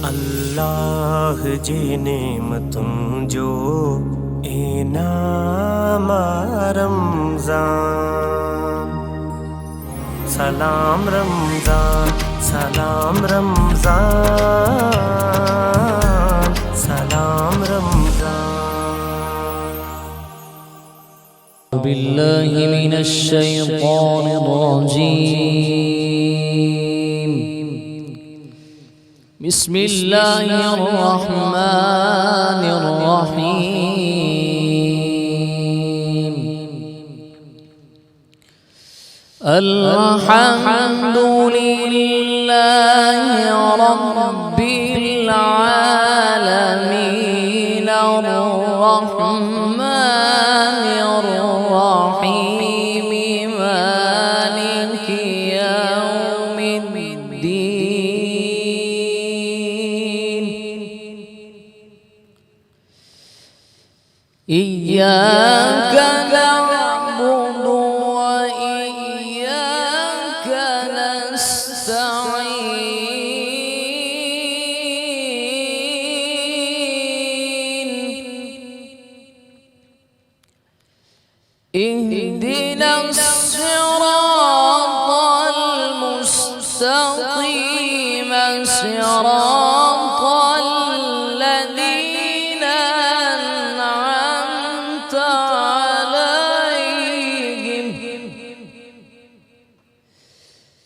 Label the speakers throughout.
Speaker 1: अल्लाह जी नेमतुं जो इनाम रमज़ान। सलाम रमज़ान, सलाम रमज़ान, सलाम रमज़ान।
Speaker 2: बिल्लाहि मिनश शैतानिर रजीम। बिस्मिल्लाहिर रहमानिर रहीम। अल्हम्दुलिल्लाहि रब्बिल आलमीन अर्रहमानिर रहीम मालिकि यौमिद्दीन। इय्याक नअबुदु व इय्याक नस्तईन। इहदिनस सिरातल मुस्तक़ीम सिरातल लज़ीना अनअमत अलैहिम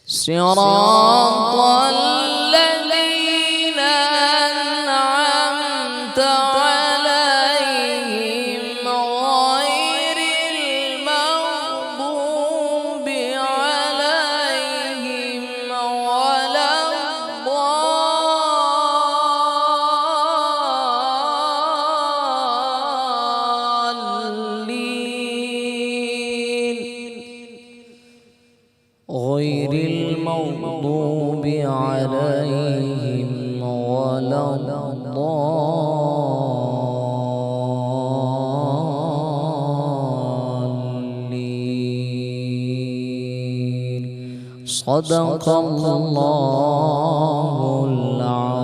Speaker 2: सिरातल लज़ीना अनअमत अलैहिम गैरिल मग़दूबि अलैहिम वलद्दाल्लीन। गैरिल मग़दूबि अलैहिम वलद्दाल्लीन। सदक़ल्लाहुल अज़ीम।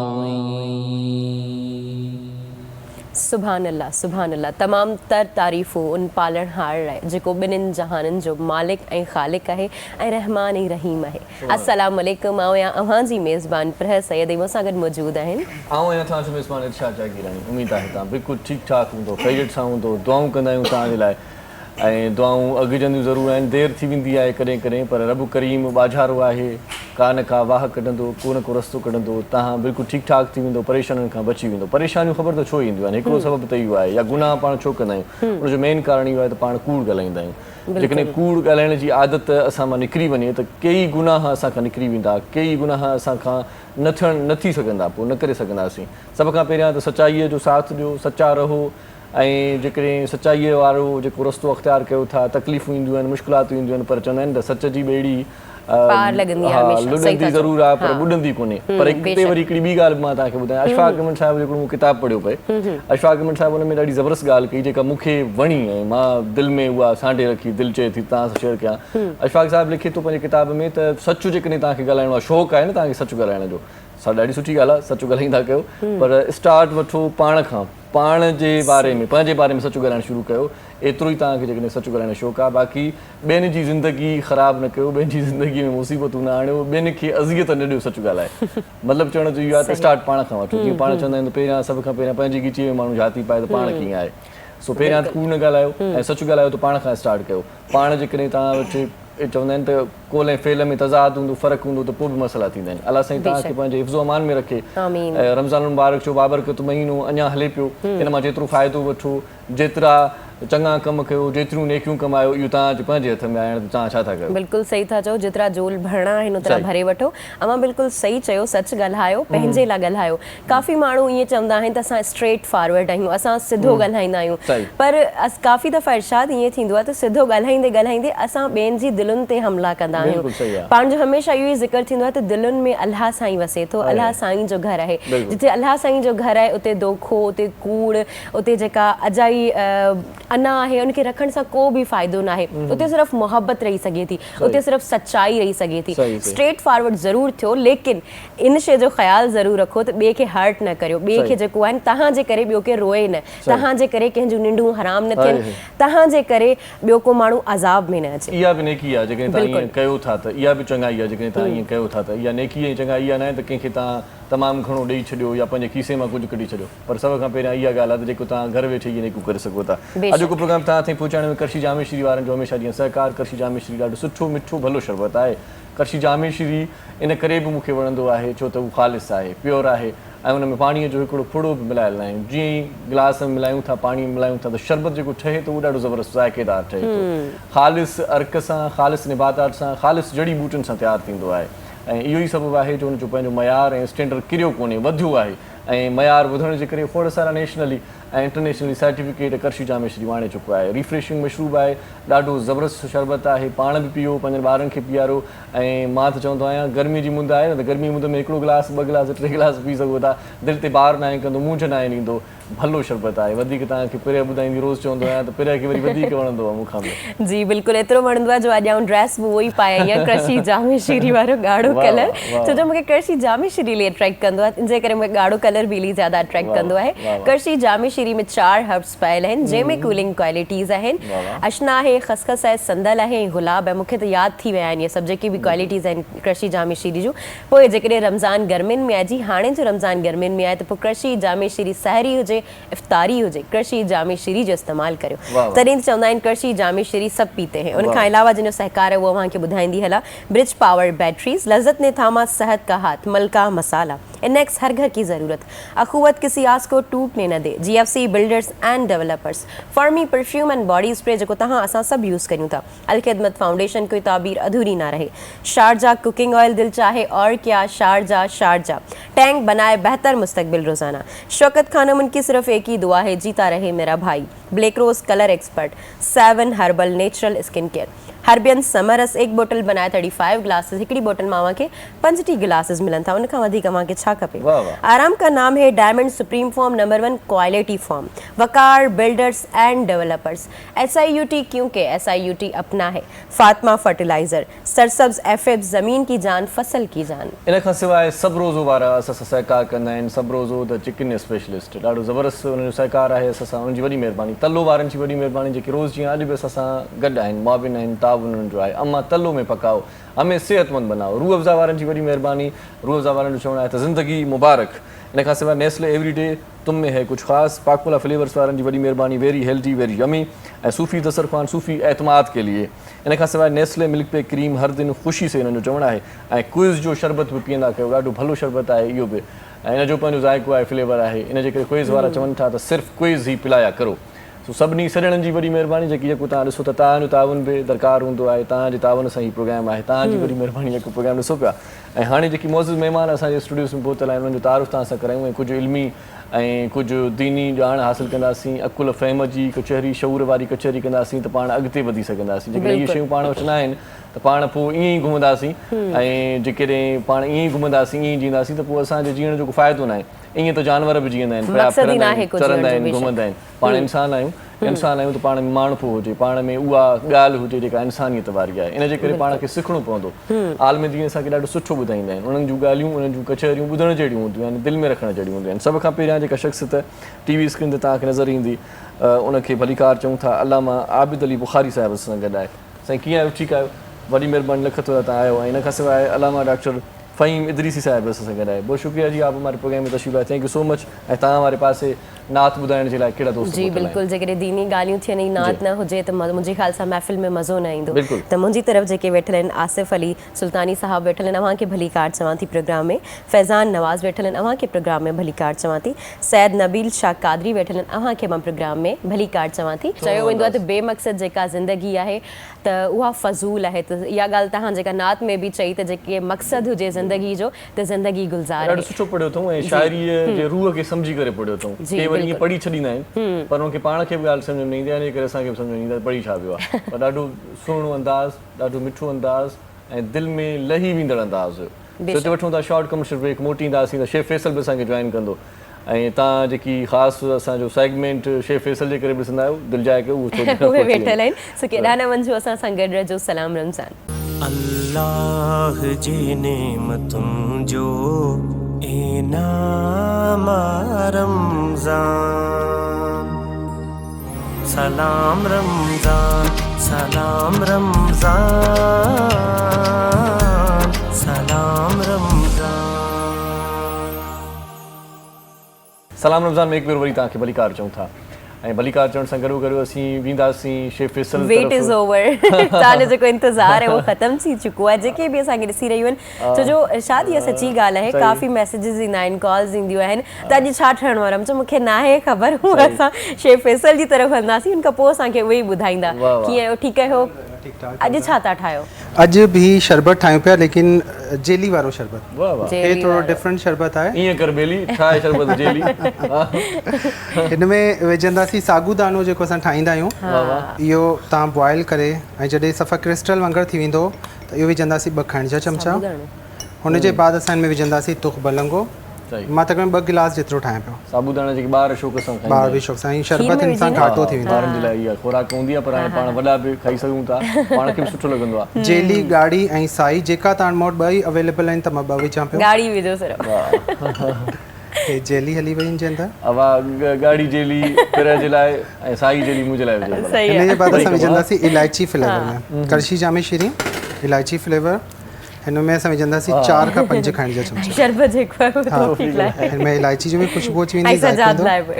Speaker 3: सुभान अल्लाह तमाम तर तारीफ़ूं उन पालणहार लाइ जेको ॿिन्हिनि जहाननि जो मालिक ऐं ख़ालिक आहे ऐं रहमान ऐं रहीम आहे। अस्सलामु अलैकुम। आऊं आहियां अव्हांजी मेज़बान प्रह सैयद, मूंसां गॾु मौजूदु आहिनि।
Speaker 4: आऊं आहियां तव्हांजो मेज़बान इरशाद जागीरानी। उमेद आहे तव्हां बिल्कुलु ठीकु ठाक हूंदो, ख़ैरियत सां हूंदो। दुआऊं कंदा आहियूं तव्हांजे लाइ ऐं दुआऊं अॻिजंदियूं ज़रूरु आहिनि। देरि थी वेंदी आहे कॾहिं कॾहिं, पर रब करीम ॿाझारो आहे, का न का वाह कढंदो, को न को रस्तो कढंदो। तव्हां बिल्कुलु ठीकु ठाक थी वेंदो, परेशानियुनि खां बची वेंदो। परेशानियूं ख़बर त छो ईंदियूं आहिनि, हिकिड़ो सबबु त इहो आहे, या गुनाह पाण छो कंदा आहियूं, उनजो मेन कारण इहो आहे त पाण कूड़ ॻाल्हाईंदा आहियूं। जेकॾहिं कूड़ ॻाल्हाइण जी आदत असां मां निकिरी वञे त कई गुनाह असांखां निकिरी वेंदा, कई गुनाह असांखां न थी सघंदा, पोइ न करे सघंदासीं। सभ खां पहिरियां त सचाईअ जो साथ ॾियो, सचा रहो। ऐं जेकॾहिं सचाईअ वारो जेको रस्तो अख़्तियार कयो था, तकलीफ़ूं ईंदियूं आहिनि, मुश्किलातूं ईंदियूं आहिनि, पर चवंदा आहिनि त सच जी ॿेड़ी लुॾंदी ज़रूरु आहे पर ॿुॾंदी कोन्हे। पर हिते वरी हिकिड़ी ॿी ॻाल्हि मां तव्हांखे ॿुधायां। अशफाक़ अहमद साहिब जो मूं किताबु पढ़ियो पए। अशफाक़ अहमद साहिब हुन में ॾाढी ज़बरदस्त ॻाल्हि कई जेका मूंखे वणी ऐं मां दिलि में उहा सांढे रखी, दिलि चए थी तव्हां सां शेयर कयां। अशफाक़ साहिबु लिखे थो पंहिंजे किताब में त सच जेकॾहिं तव्हांखे ॻाल्हाइणो आहे, शौक़ु आहे न तव्हांखे सच ॻाल्हाइण जो, ॾाढी सुठी ॻाल्हि आहे, सच ॻाल्हाईंदा कयो, पर स्टार्ट वठो पाण खां। पाण जे बारे में, पंहिंजे बारे में सच ॻाल्हाइणु शुरू कयो। एतिरो ई तव्हांखे जेकॾहिं सच ॻाल्हाइण जो शौक़ु आहे। बाक़ी ॿियनि जी ज़िंदगी ख़राबु न कयो, ॿियनि जी ज़िंदगीअ में मुसीबतूं न आणियो, ॿियनि खे अज़ियत न ॾियो सच ॻाल्हाए। मतिलबु चवण जो इहो आहे त स्टार्ट पाण खां वठो। जीअं पाण चवंदा आहिनि त पहिरियां सभ खां पहिरियां पंहिंजी ॻिचीअ में माण्हू जाती पाए त पाण कीअं आहे। सो पहिरियां त कूड़ न ॻाल्हायो ऐं सच ॻाल्हायो त पाण खां स्टार्ट कयो। पाण जेकॾहिं तव्हां वटि चवंदा आहिनि त कोल ऐं फेल में तज़ाद हूंदो, फ़र्क़ु हूंदो त पोइ बि मसइला थींदा आहिनि। अलाह साईं तव्हांखे पंहिंजे हिफ़्ज़ो अमान में रखे। रमज़ान मुबारक जो बाबरकत महीनो अञा हले पियो, इन मां जेतिरो फ़ाइदो वठो, जेतिरा चङा कम कयो, जेतिरियूं नेकियूं कमायो, इहो तव्हांजे पंहिंजे हथ में आहे, तव्हां छा था कयो।
Speaker 3: बिल्कुलु सही था चओ, जेतिरा जोल भरणा आहिनि ओतिरा भरे वठो। अमां बिल्कुलु सही चयो, सच ॻाल्हायो, पंहिंजे लाइ ॻाल्हायो। काफ़ी माण्हू ईअं चवंदा आहिनि त असां स्ट्रेट फॉरवर्ड आहियूं, असां सिधो ॻाल्हाईंदा आहियूं, पर काफ़ी दफ़ा इरशाद ईअं थींदो आहे त सिधो ॻाल्हाईंदे ॻाल्हाईंदे असां ॿियनि जी दिलुनि ते हमला कंदा आहियूं। पंहिंजो हमेशह इहो ई ज़िक्र थींदो आहे त दिलुनि में अलाह साईं वसे थो, अलाह साईं जो घरु आहे। जिथे अलाह साईं जो घरु आहे उते दोखो, उते कूड़, उते जेका अजाई अना आहे उनखे रखण सां को बि फ़ाइदो न आहे उते सिर्फ़ु मोहबत रही सघे थी उते सिर्फ़ु सच्चाई रही सघे थी स्ट्रेट फॉरवर्ड ज़रूरु थियो लेकिन इन शइ जो ख़्यालु ज़रूरु रखो त ॿिए खे हर्ट न करियो ॿिए खे जेको आहे तव्हांजे करे ॿियो के रोए न तव्हांजे करे कंहिंजूं निंडूं हराम न थियनि तव्हांजे करे ॿियो को माण्हू अज़ाब में न अचे
Speaker 4: इहा बि नेकी आहे जेकॾहिं तव्हां ईअं कयो था त इहा बि चङाई आहे जेकॾहिं तव्हां ईअं कयो था त इहा नेकी ऐं चङाई इहा न आहे त कंहिंखे तव्हां तमामु घणो ॾेई छॾियो या पंहिंजे खीसे मां कुझु कढी छॾियो पर सभ खां पहिरियां इहा ॻाल्हि आहे त जेको तव्हां घर वेठे इहे नेकूं करे सघो था अॼु को प्रोग्राम तव्हां ताईं पहुचाइण में करशी जामेश्री वारनि जो हमेशह जीअं सहकार करशी जामेश्री ॾाढो सुठो मिठो भलो शरबत आहे करशी जामेश्री इन करे बि मूंखे वणंदो आहे छो त उहो ख़ालिस आहे प्योर आहे ऐं उन में पाणीअ जो हिकिड़ो फुड़ो बि मिलायल आहियूं जीअं ई गिलास में मिलायूं था पाणी मिलायूं था त शरबत जेको ठहे थो उहो ॾाढो ज़बरदस्त ज़ाइक़ेदार ठहे थो ख़ालिस अर्क सां ख़ालिस निबातात सां ख़ालिस जड़ी बूटियुनि सां तयारु थींदो आहे ऐं इहो ई सबबु आहे जो हुनजो पंहिंजो मयार ऐं स्टैंडर्ड किरियो कोन्हे वधियो आहे ऐं मयार वधण जे करे खोड़ सारा नेशनली ऐं इंटरनेशनली सर्टिफिकेट करशी जामेश्री आणे चुको आहे रिफ्रेशिंग मशरूब आहे ॾाढो ज़बरदस्त शरबत आहे पाण बि पीओ पंहिंजनि ॿारनि खे पीआरो ऐं मां त चवंदो आहियां गर्मी जी मुंदि आहे न त गर्मी मुंदि में हिकिड़ो गिलास 2 गिलास 3 गिलास पी सघो था दिलि ते ॿार न आहे कंदो मूंझ न आहे ईंदो भलो शरबत आहे वधीक तव्हांखे पिरे ॿुधाईंदी रोज़ चवंदो आहियां त पिरे खे वरी वधीक वणंदो आहे मूंखां बि
Speaker 3: जी बिल्कुलु एतिरो वणंदो आहे जो अॼु आउं ड्रेस बि उहो ई पाए आई आहियां करशी जामेश्री वारो ॻाढ़ो कलर छो जो मूंखे करशी जामेश्री लिए अट्रैक्ट कंदो आहे इन जे करे मूंखे ॻाढ़ो कलर बि इलाही ज़्यादा अट्रैक्ट कंदो आहे करशी जामेश्री में 4 हर्ब्स पायल आहिनि जंहिंमें कूलिंग क्वालिटीज़ आहिनि अशना आहे खसखस आहे संदल आहे ऐं गुलाब आहे मूंखे त यादि थी विया आहिनि इहे सभु जेकी बि क्वालिटीज़ आहिनि करशी जामेश्री जूं पोइ जेकॾहिं रमज़ान गर्मियुनि में आहे जी हाणे जो रमज़ान गर्मियुनि में आहे त पोइ करशी जामेश्री सहरी हुजे इफ्तारी हुजे करशी जामेश्री जो इस्तेमालु करियो तॾहिं चवंदा आहिनि करशी जामेश्री सभु पीते हैं उन खां अलावा जिन जो सहकार है वो तव्हांखे ॿुधाईंदी हला ब्रिज पावर बैटरीज लज़्ज़त ने थामा सेहत का हाथ मलका मसाला इनेक्स हर घर की ज़रूरत अखुवत किसी आस को टूटने न दे GFC builders and developers Fermi perfume and body spray जो तहाँ असां सब यूज़ करूँ था अलखिदमत फाउंडेशन कोई ताबीर अधूरी ना रहे शारजा कुकिंग ऑयल दिल चाहे और क्या शारजा शारजा टैंक बनाए बेहतर मुस्तकबिल रोज़ाना शौकत खानम उनकी सिर्फ एक ही दुआ है जीता रहे मेरा भाई black rose colour expert 7 herbal natural skin care Herbion समरस एक बोतल बनाए 35 ग्लासेस हिकड़ी बोतल में अवांखे 50 ग्लासेस मिलन था उनखां वधीक अवांखे छा खपे आराम का नाम है diamond supreme form number 1 quality form Waqar builders and developers SIUT क्योंकि SIUT अपना है फातिमा फर्टिलाइजर सरसब्ज एफएफ जमीन की जान फसल की जान
Speaker 4: इन खां सवाइ सब रोज़ो वारा असां सां सहकार कंदा आहिनि सब रोज़ो द चिकन स्पेशलिस्ट ॾाढो ज़बरदस्त उन्हनि जो सहकार आहे असां सां उनजी वॾी महिरबानी तलो वारनि जी वॾी महिरबानी जेके रोज़ जीअं अॼु बि असां सां गॾु आहिनि मुआविन आहिनि ताउन जो आहे अम्मा तलो में पकाओ हमें सेहतमंद बनाओ रूह अफ़ज़ा वारनि जी वॾी महिरबानी रूह अफ़ज़ा वारनि जो चवणु आहे त ज़िंदगी मुबारक इन खां सवाइ नेस्ले एवरीडे तुम में है कुझु ख़ासि पाकुला फ्लेवर्स वारनि जी वॾी महिरबानी वेरी हेल्दी वेरी यमी ऐं सूफ़ी दस्तरख़्वान सूफ़ी एतमाद के लिए इन खां सवाइ नेस्ले मिल्क पे क्रीम हर दिन ख़ुशी से इन्हनि जो चवणु आहे ऐं क्विज़ जो शरबत बि पीअंदा कयो ॾाढो भलो शरबत आहे इहो बि ऐं इन जो पंहिंजो ज़ाइक़ो आहे फ्लेवर आहे इन जे करे क्विज़ वारा चवनि था त सिर्फ़ु क्विज़ ई पिलाया करो सो सभिनी सॼणनि जी वॾी महिरबानी जेकी जेको तव्हां ॾिसो त तव्हांजो ताउन बि दरकारु हूंदो आहे तव्हांजे ताउन सां ई प्रोग्राम आहे तव्हांजी वॾी महिरबानी जेको प्रोग्राम ॾिसो पिया ऐं हाणे जेकी मौज़ूद महिमान असांजे स्टूडियोस में पहुतल आहिनि उन्हनि जो तारीफ़ तव्हां सां करायूं ऐं कुझु इल्मी ऐं कुझु दीनी ॼाण हासिलु कंदासीं अकुल फ़हम जी कचहरी शऊर वारी कचहरी कंदासीं त पाण अॻिते वधी सघंदासीं जेकॾहिं इहे शयूं पाण वटि न आहिनि त पाण पोइ ईअं ई घुमंदासीं ऐं जेकॾहिं पाण ईअं ई घुमंदासीं ईअं ई जींदासीं त पोइ असांजे जीअण जो को फ़ाइदो न आहे ईअं त जानवर बि जीअंदा आहिनि चरंदा आहिनि घुमंदा आहिनि पाण इंसान आहियूं त पाण में माण्हू हुजे पाण में उहा ॻाल्हि हुजे जेका इंसानियत वारी आहे इन जे करे पाण खे सिखणो पवंदो आलम दीन असांखे ॾाढो सुठो ॿुधाईंदा आहिनि उन्हनि जूं ॻाल्हियूं उन्हनि जूं कचहरियूं ॿुधण जहिड़ियूं हूंदियूं आहिनि दिलि में रखण जहिड़ियूं हूंदियूं आहिनि सभ खां पहिरियां जेका शख़्सियत TV स्क्रीन ते तव्हांखे नज़र ईंदी उनखे भलीकार चऊं था अलामा आबिद अली बुखारी साहिब सां गॾु आहे साईं कीअं आहियो ठीकु आहियो वॾी महिरबानी लख थोरा तव्हां आयो ऐं इन खां सवाइ अलामा डॉक्टर फ़हीम इदरीसी साहिब असां सां गॾु आहे बहुत शुक्रिया जी आप हमारे प्रोग्राम में तशरीफ़ लाए थैंक यू सो मच ऐं तव्हां वारे पासे नात ॿुधाइण जे लाइ कहिड़ा दोस्त
Speaker 3: जी बिल्कुलु जेकॾहिं दीनी ॻाल्हियूं थियनि नात न हुजे त मुंहिंजे ख़्याल सां महफ़िल में मज़ो न ईंदो त मुंहिंजी तरफ़ जेके वेठल आहिनि आसिफ़ अली सुल्तानी साहब वेठल आहिनि अव्हांखे भली कार चवां थी प्रोग्राम में फैज़ान नवाज़ वेठल आहिनि अव्हांखे प्रोग्राम में भली कार चवां थी सैद नबील शाह कादरी वेठल आहिनि अव्हांखे मां प्रोग्राम में भली कार चवां थी चयो वेंदो आहे त बेमक़सद जेका ज़िंदगी आहे त उहा फ़ज़ूल आहे त इहा ॻाल्हि तव्हां जेका नात में बि चई त जेके मक़सदु हुजे ज़िंदगी जो त ज़िंदगी गुज़ार
Speaker 4: ॾाढो सुठो पढ़ियो अथऊं ऐं शाइरीअ जे रूह खे सम्झी करे पढ़ियो अथऊं के वरी ईअं पढ़ी छॾींदा आहिनि पर उनखे पाण खे बि ॻाल्हि सम्झ में न ईंदी आहे इन करे असांखे बि सम्झ में ईंदी आहे पढ़ी छा वियो आहे पर ॾाढो सुहिणो अंदाज़ ॾाढो मिठो अंदाज़ ऐं दिलि में लही वेंदड़ अंदाज़ हिते वठूं था शॉर्ट कमर्शियल ब्रेक, मोटी ईंदासीं त शेफ फैसल बि असांखे जॉइन कंदो ऐं तव्हां जेकी ख़ासि असांजो सेगमेंट शेफ फैसल जे करे बि ॾिसंदा आहियो दिलि जाए के
Speaker 3: उहे वेठल आहिनि, सो केॾा न वञिजो असां सां गॾु रहिजो। सलाम रमज़ान।
Speaker 1: अल्लाह जी नेमतुनि जो इनाम रमज़ान। सलाम रमज़ान, सलाम रमज़ान, सलाम रमज़ान।
Speaker 4: सलाम रमज़ान में हिकु भेरो वरी तव्हांखे भलीकार चऊं था ऐं भलीकार चवण सां गॾो गॾु असीं वेंदासीं chef Faisal
Speaker 3: wait is over. तव्हांजो जेको इंतज़ारु आहे उहो ख़तमु थी चुको आहे। जेके बि असांखे ॾिसी रहियूं आहिनि, छो जो शादी इहा सची ॻाल्हि आहे, काफ़ी मैसेजिस ईंदा आहिनि, कॉल्स ईंदियूं आहिनि त अॼु छा ठहणो आहे रमज़ान, मूंखे न आहे ख़बर। हूअं असां शेफ फैसल जी तरफ़ हलंदासीं, उन खां पोइ असांखे उहे ई ॿुधाईंदा कीअं आहियो, ठीकु आहियो, अॼु छा था ठाहियो?
Speaker 5: अॼु बि शरबत ठाहियूं पिया, लेकिन जेली वारो शरबत।
Speaker 4: वाह वाह,
Speaker 5: हे थोरो डिफरेंट शरबत आहे।
Speaker 4: ईअं कर बेली ठाहे शरबत जेली।
Speaker 5: हिन में विझंदासीं साबूदानो जेको असां ठाहींदा आहियूं, इहो तव्हां बॉइल करे ऐं जॾहिं सफ़ा क्रिस्टल वांगुरु थी वेंदो त इहो विझंदासीं 2 खाइण जा चमचा। हुनजे बाद असां हिन में विझंदासीं तुख बलंगो। मां तक़रीबन 2 गिलास जेतिरो ठाहियां पियो।
Speaker 4: साबूदाना जेके ॿार शौक़ सां खाईंदा
Speaker 5: ॿार बि शौक़ सां, शरबत इंसान घाटो थी वेंदो।
Speaker 4: ॿारनि जे लाइ इहा खुराक हूंदी आहे, पर हाणे पाण वॾा बि खाई सघूं था, पाण खे बि सुठो लॻंदो आहे।
Speaker 5: जेली ॻाढ़ी ऐं साई जेका तव्हां वटि 2 ई अवेलेबल आहिनि त मां 2 विझां पियो।
Speaker 3: गाड़ी विझो सिर्फ़ु।
Speaker 5: हे जेली हली वई हिन जे अंदरि।
Speaker 4: ॻाढ़ी जेली पिर जे लाइ ऐं साई जेली मुंहिंजे लाइ विझो।
Speaker 5: हिन जे बाद असां विझंदासीं इलायची फ्लेवर में, करशी जामे शीरी इलायची फ्लेवर। हिन में असां विझंदासीं 4 खां 5 खाइण जा चमचा।
Speaker 3: शरबत जेको आहे उहो ठीकु आहे।
Speaker 5: हिन में इलायची जो बि ख़ुशबू अची वेंदी
Speaker 3: ऐं सजाद लाइ बि।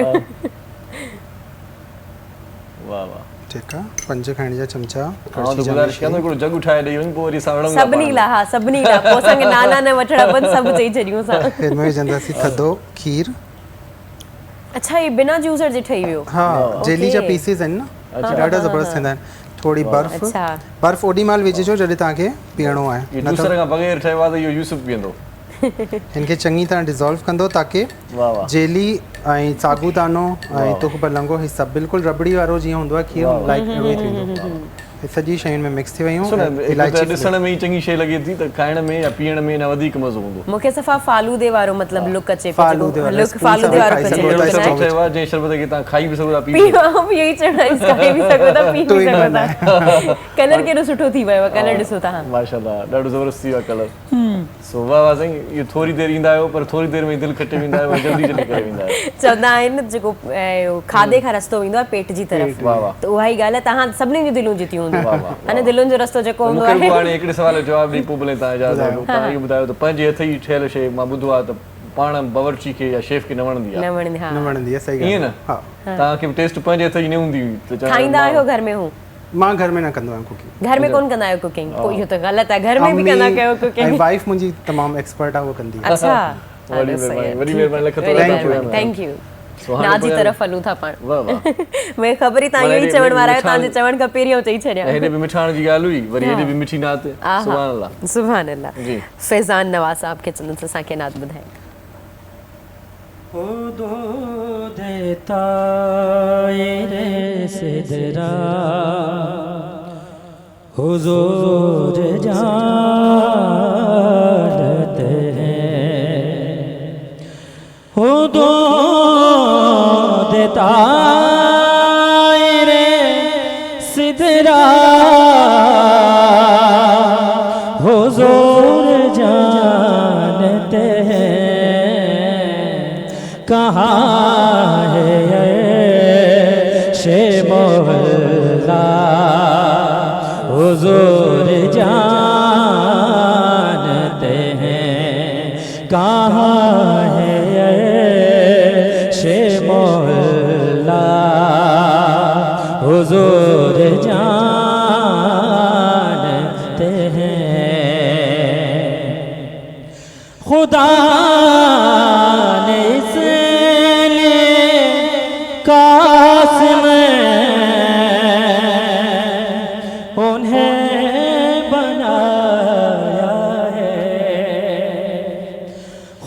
Speaker 4: वाह वाह,
Speaker 5: ठीकु आहे, 5 खाइण जा चमचा।
Speaker 4: हां त गुज़ारिश कंदो हिकिड़ो जग उठाए ॾेई वञ, पोइ वरी असां वणंदा
Speaker 3: सभिनी लाइ, हा सभिनी लाइ, पोइ असांखे नाना न वठणा पवनि, सभु चई छॾियूं असां।
Speaker 5: हिन में विझंदासीं थधो खीर।
Speaker 3: अच्छा, हे बिना जूसर जे ठही वियो?
Speaker 5: हा, जेली जा पीसिस आहिनि न, ॾाढा ज़बरदस्त थींदा आहिनि। थोड़ी बर्फ ओॾी महिल विझिजो जॾहिं तव्हांखे पीअणो आहे।
Speaker 4: जूसर खां बग़ैर ठहियो आहे त इहो यूसुफ पीअंदो।
Speaker 5: हिनखे चङी तरह डिज़ोल्व कंदो ताकी जेली ऐं साबूदानो ऐं तुख बलंगो ही सभु बिल्कुलु रबड़ी वारो जीअं हूंदो आहे खीर लाइक उहे थींदो। सॼी शयुनि में मिक्स थी वयूं।
Speaker 4: इलायची ॾिसण में ई चङी शइ लॻे थी त खाइण में या पीअण में न वधीक मज़ो हूंदो।
Speaker 3: मूंखे सफ़ा फालूदे वारो मतिलबु लुक अचे पियो।
Speaker 5: फालूदे वारो
Speaker 3: लुक फालूदे वारो अचे पियो।
Speaker 4: जंहिं शरबत खे तव्हां खाई बि सघो था, पी
Speaker 3: बि चवणा खाई बि सघो था, पी बि सघो था। कलर केॾो सुठो थी वियो आहे, कलर ॾिसो तव्हां।
Speaker 4: माशाल्लाह, ॾाढो ज़बरदस्त थी वियो आहे कलर। सो वाह वाह साईं, इहो थोरी देरि ईंदा आहियो पर थोरी देरि में दिलि खटे वेंदा आहियो, जल्दी जल्दी करे वेंदा आहियो।
Speaker 3: चवंदा आहिनि जेको खाधे खां रस्तो वेंदो आहे पेट जी तरफ़, त उहा ई ॻाल्हि आहे। तव्हां सभिनी जूं दिलूं जीतियूं हूंदियूं, अने दिलुनि जो रस्तो जेको हूंदो आहे।
Speaker 4: हाणे हिकिड़े सवाल जो जवाबु ॾेई पोइ भले तव्हां इजाज़त ॾियो। तव्हां इहो ॿुधायो त पंहिंजे हथ जी ठहियल शइ मां ॿुधो आहे त पाण बावर्ची खे या शेफ खे न वणंदी आहे।
Speaker 3: न वणंदी आहे,
Speaker 5: न वणंदी आहे, सही
Speaker 4: ईअं न? तव्हांखे टेस्ट पंहिंजे हथ जी न हूंदी हुई त
Speaker 3: खाईंदा आहियो घर में? हूं
Speaker 5: मां घर में न कंदो आहियां कुकिंग।
Speaker 3: घर में कोन कंदा आहियो कुकिंग? पोइ इहो त ग़लति आहे, घर में बि कंदा कयो कुकिंग।
Speaker 5: ऐं वाइफ मुंहिंजी तमामु एक्सपर्ट आहे, उहो कंदी आहे।
Speaker 3: अच्छा,
Speaker 4: वॾी महिरबानी, लख
Speaker 3: थैंक यू। ना जी तरफ़ हलूं था पाण।
Speaker 4: वाह वाह,
Speaker 3: मूंखे ख़बर ई तव्हां इहो ई चवण वारा आहियो, तव्हांजे चवण खां पहिरियों चई छॾिया।
Speaker 4: हेॾे बि मिठाण जी ॻाल्हि हुई, वरी हेॾे बि मिठी नात। सुभान अल्लाह,
Speaker 3: सुभान अल्लाह।
Speaker 4: जी,
Speaker 3: फैज़ान नवाज़ साहब खे चंदन से असांखे नात ॿुधाए।
Speaker 6: ओ दो देता रे सिदरा हुजूर जानते हैं, हो दो देता रे सिदरा हुजूर जानते हैं, कहाँ है शे मोहल्ला हुजूर जानते हैं, कहाँ है शे मोहल्ला हुजूर जानते हैं। खुदा ने इसलिए कासिम उन्हें बनाया है,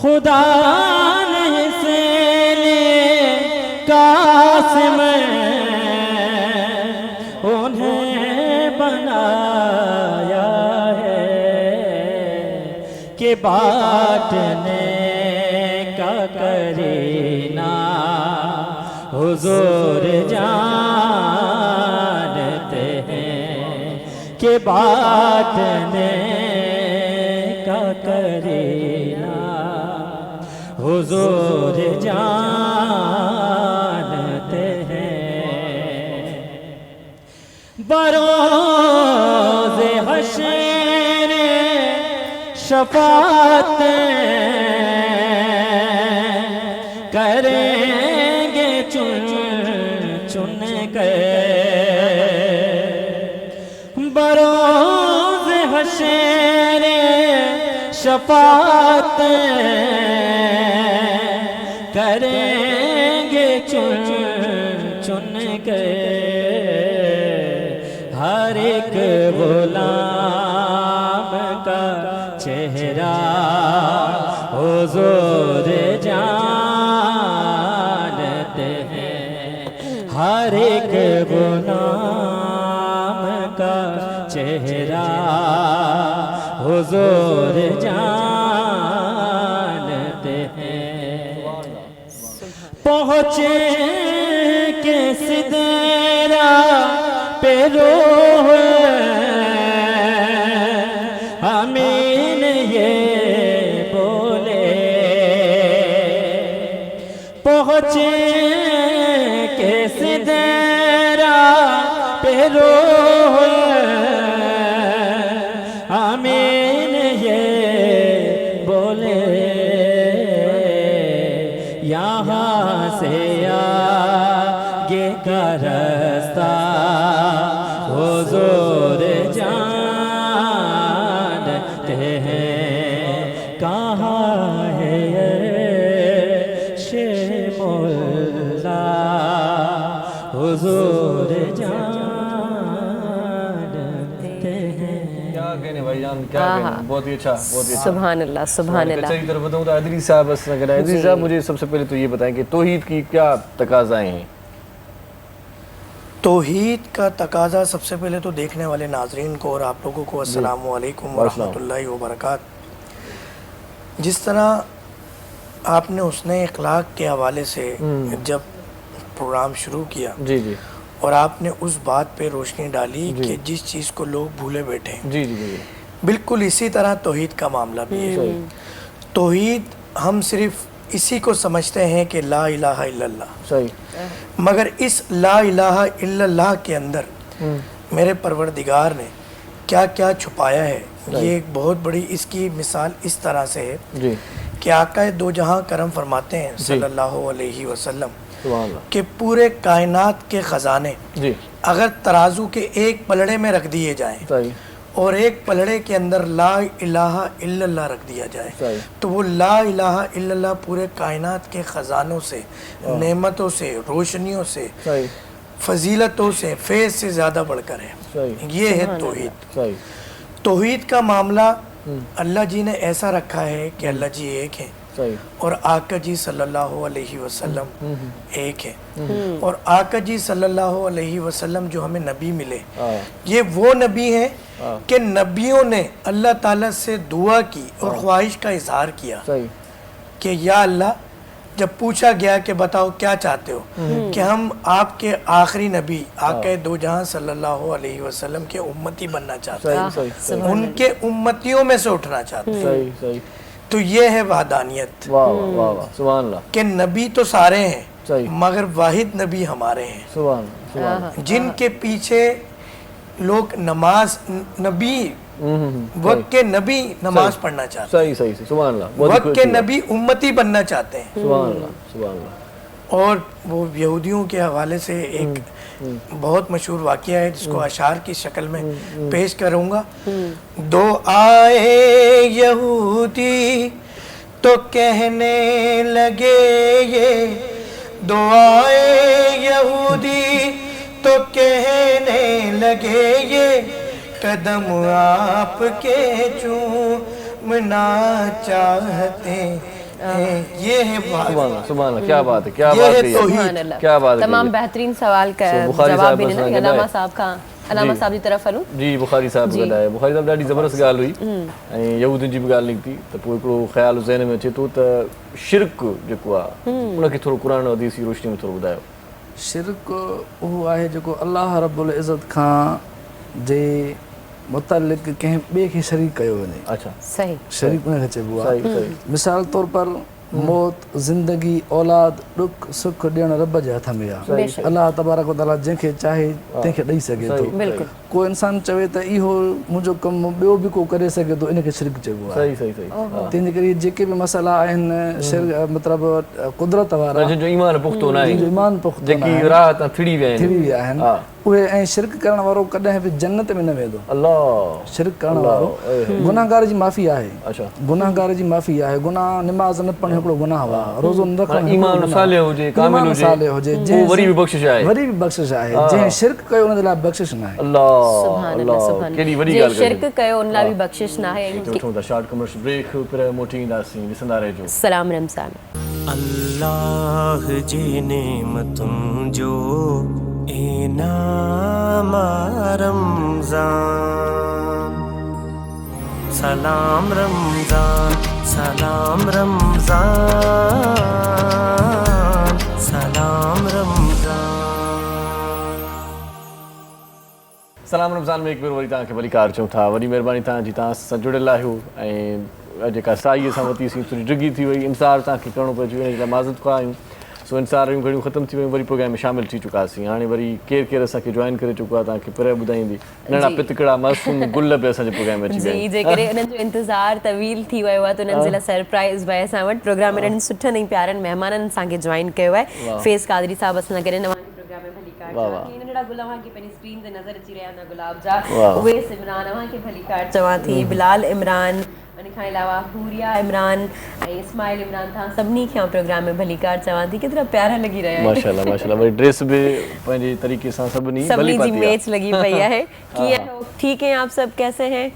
Speaker 6: खुदा ने इसलिए कासिम उन्हें बनाया है कि کہ بانٹنے کا کرینا حضور جانتے ہیں کہ بانٹنے کا کرینا حضور جانتے ہیں بروز حشر شفاعت کریں گے چن چن کر بروز حشر شفاعت کریں گے چن چن کر ہر ایک غلام کا چہرہ حضور جانتے ہیں ہر ایک غلام کا چہرہ حضور جانتے ہیں پہنچے کہ سدرا پہ روح امین یہ بولے پہنچے کہ سدرا پہ روح امین یہ بولے یہاں سے آگے کا راستہ حضور جانتے ہیں کہاں ہے عرش مولا حضور جانتے ہیں
Speaker 4: کیا کہنے بھائی جان کیا کہنے بہت ہی اچھا بہت ہی اچھا
Speaker 3: سبحان اللہ سبحان اللہ
Speaker 4: صحیح طرف بتاؤں تو ادری صاحب بس اگر ادری صاحب مجھے سب سے پہلے تو یہ بتائیں کہ توحید کی کیا تقاضائیں ہیں
Speaker 7: توحید کا تقاضا سب سے پہلے تو دیکھنے والے ناظرین کو اور آپ لوگوں کو السلام علیکم ورحمۃ اللہ وبرکاتہ جس طرح آپ نے حسن اخلاق کے حوالے سے جب پروگرام شروع کیا
Speaker 4: جی جی
Speaker 7: اور آپ نے اس بات پہ روشنی ڈالی کہ جس چیز کو لوگ بھولے بیٹھے ہیں
Speaker 4: جی جی
Speaker 7: بالکل اسی طرح توحید کا معاملہ بھی ہے توحید ہم صرف اسی کو سمجھتے ہیں کہ لا الہ الا اللہ
Speaker 4: صحیح
Speaker 7: مگر اس لا الہ الا اللہ کے اندر میرے پروردگار نے کیا کیا چھپایا ہے یہ ایک بہت بڑی اس کی مثال اس طرح سے ہے
Speaker 4: جی
Speaker 7: کہ آقا دو جہاں کرم فرماتے ہیں صلی اللہ علیہ وسلم
Speaker 4: سبحان اللہ
Speaker 7: کہ پورے کائنات کے خزانے
Speaker 4: جی
Speaker 7: اگر ترازو کے ایک پلڑے میں رکھ دیے جائیں
Speaker 4: صحیح
Speaker 7: اور ایک پلڑے کے اندر لا الہ الا اللہ رکھ دیا جائے
Speaker 4: صحیح
Speaker 7: تو وہ لا الہ الا اللہ پورے کائنات کے خزانوں سے نعمتوں سے روشنیوں سے
Speaker 4: صحیح
Speaker 7: فضیلتوں سے فیض سے زیادہ بڑھ کر ہے
Speaker 4: صحیح
Speaker 7: یہ ہے توحید
Speaker 4: صحیح
Speaker 7: توحید کا معاملہ اللہ جی نے ایسا رکھا ہے کہ اللہ جی ایک ہیں
Speaker 4: صحیح
Speaker 7: اور آقا جی صلی اللہ علیہ وسلم ایک ہے اور آقا جی صلی اللہ علیہ وسلم جو ہمیں نبی ملے یہ وہ نبی ہیں کہ نبیوں نے اللہ تعالیٰ سے دعا کی اور خواہش کا اظہار کیا
Speaker 4: صحیح
Speaker 7: کہ یا اللہ جب پوچھا گیا کہ بتاؤ کیا چاہتے ہو کہ ہم آپ کے آخری نبی آقا دو جہاں صلی اللہ علیہ وسلم کے امتی بننا چاہتے ہیں ان کے امتیوں میں سے اٹھنا چاہتے ہیں
Speaker 4: صحیح صحیح
Speaker 7: تو یہ ہے وحدانیت
Speaker 4: واہ واہ واہ سبحان اللہ
Speaker 7: کہ نبی تو سارے ہیں
Speaker 4: صحیح
Speaker 7: مگر واحد نبی ہمارے ہیں
Speaker 4: سبحان اللہ
Speaker 7: جن کے پیچھے لوگ نماز نبی وقت کے نبی نماز پڑھنا چاہتے ہیں
Speaker 4: صحیح صحیح سبحان اللہ
Speaker 7: وقت کے نبی امتی بننا چاہتے ہیں
Speaker 4: سبحان اللہ سبحان اللہ
Speaker 7: اور وہ یہودیوں کے حوالے سے ایک بہت مشہور واقعہ ہے جس کو اشعار کی شکل میں پیش کروں گا دو آئے یہودی تو کہنے لگے یہ دو آئے یہودی تو کہنے لگے یہ قدم آپ کے چومنا چاہتے ہیں یہ ہے
Speaker 4: سبحان اللہ سبحان اللہ کیا بات ہے کیا
Speaker 7: یہ
Speaker 4: بات
Speaker 7: ہے
Speaker 4: ہے
Speaker 7: توحید
Speaker 3: سبحان اللہ
Speaker 4: کیا بات ہے
Speaker 3: تمام بہترین سوال کا
Speaker 4: بخاری
Speaker 3: جواب
Speaker 4: صاحب
Speaker 3: بھی
Speaker 4: بس
Speaker 3: نہیں
Speaker 4: نہ
Speaker 3: علامہ
Speaker 4: کہنا ہے۔
Speaker 3: صاحب کا अलामा साहब जी तरफ़ हलूं।
Speaker 4: जी बुखारी साहब ॻाल्हाए, बुखारी साहब ॾाढी ज़बरदस्त ॻाल्हि हुई ऐं यहूदियुनि जी बि ॻाल्हि निकिती त पोइ हिकिड़ो ख़्यालु ज़हन में अचे थो त शिरक जेको आहे उनखे थोरो क़ुरान और हदीस जी रोशनी में थोरो ॿुधायो।
Speaker 8: शिरक उहो आहे जेको अलाह रब्बुल इज़्ज़त खां जे मुतालिक़ कंहिं ॿिए खे शरीक कयो वञे।
Speaker 4: अच्छा,
Speaker 3: सही,
Speaker 8: शरीक उनखे चइबो आहे।
Speaker 4: सही सही।
Speaker 8: मिसाल तौर पर मौत, ज़िंदगी, औलाद, ॾुख सुख ॾियणु रब जे हथ में आहे। अलाह तबारक व तआला जंहिंखे चाहे तंहिंखे ॾेई सघे थो।
Speaker 3: बिल्कुलु।
Speaker 8: को इंसान चवे त इहो मुंहिंजो कमु ॿियो बि को करे सघे थो, इनखे शिरक चइबो आहे।
Speaker 4: सही सही सही।
Speaker 8: तंहिंजे करे जेके बि मसइला आहिनि शिरक मतिलबु कुदरत वारा,
Speaker 4: जंहिंजो ईमान पुख़्तो न आहे,
Speaker 8: जंहिंजो ईमान पुख़्तो
Speaker 4: जेकी राह तां थिड़ी विया
Speaker 8: आहिनि उहे, ऐं शिरक करण वारो कॾहिं बि जन्नत में न वेंदो।
Speaker 4: अल्लाह।
Speaker 8: शिरक करण वारो गुनाहगार जी माफ़ी आहे।
Speaker 4: अच्छा,
Speaker 8: गुनाहगार जी माफ़ी आहे। गुनाह, निमाज़ न पढ़णु हिकिड़ो गुनाह आहे, रोज़ो न रखणु
Speaker 4: ईमान सालिह हुजे, कामिल हुजे,
Speaker 8: जंहिं
Speaker 4: वरी बि बख़्शिश आहे,
Speaker 8: वरी बि बख़्शिश आहे। जंहिं शिरक कयो उन जे लाइ बख़्शिश न आहे।
Speaker 4: अल्लाह अल्लाह, केॾी वॾी
Speaker 3: जे
Speaker 4: ॻाल्हि
Speaker 3: शिरक कयो उन लाइ बि बख़्शिश न आहे।
Speaker 4: वठूं था शॉर्ट कमर्शियल ब्रेक, फिर मोटी ईंदासीं, ॾिसंदा रहिजो।
Speaker 3: सलाम रमज़ान।
Speaker 1: अल्लाह जी नेमतुनि जो इनाम रमज़ान। सलाम रमज़ान, सलाम रमज़ान, सलाम रमज़ान।
Speaker 4: सलाम रमज़ान में हिकु भेरो वरी तव्हांखे भलीकार चऊं था। वॾी महिरबानी तव्हांजी, तव्हां सां जुड़ियल आहियो ऐं जेका साईअ सां वरितीसीं थोरी डिघी थी वई, इंतज़ारु तव्हांखे करिणो पइजी वियो, हिन जे लाइ माज़रत खां आहियूं। सो इंतज़ार जूं घड़ियूं ख़तमु थी वियूं, वरी प्रोग्राम में शामिलु थी चुकासीं। हाणे वरी केरु केरु असांखे जॉइन करे चुको आहे, तव्हांखे पिर ॿुधाईंदी। नंढा पितकड़ा मासूम गुल बि असांजे प्रोग्राम में अची विया
Speaker 3: जी, जेकॾहिं उन्हनि जो इंतज़ारु तवील थी वियो आहे त उन्हनि जे लाइ सरप्राइज़ भाई असां वटि प्रोग्राम में ॾाढनि सुठनि ऐं प्यारनि महिमाननि असांखे जॉइन कयो आहे। फैज़ कादरी साहब असां सां गॾु प्रोग्राम में भलीकार चवां थी। नंढड़ा गुल अव्हांखे पंहिंजी स्क्रीन ते नज़र अची रहिया आहिनि गुलाब जा, उहे इमरान अव्हांखे भलीकार चवां थी, बिलाल इमरान, उन खां अलावा हुरिया इमरान ऐं इस्माइल इमरान, तव्हां सभिनी खे प्रोग्राम में भलीकार चवां थी। केतिरा प्यारा लॻी रहिया आहिनि।
Speaker 4: माशाल्लाह माशाल्लाह। वरी ड्रेस बि पंहिंजे तरीक़े सां सभिनी
Speaker 3: जी मैच लगी पई है। कीअं हो? ठीक है, आप सब कैसे हैं?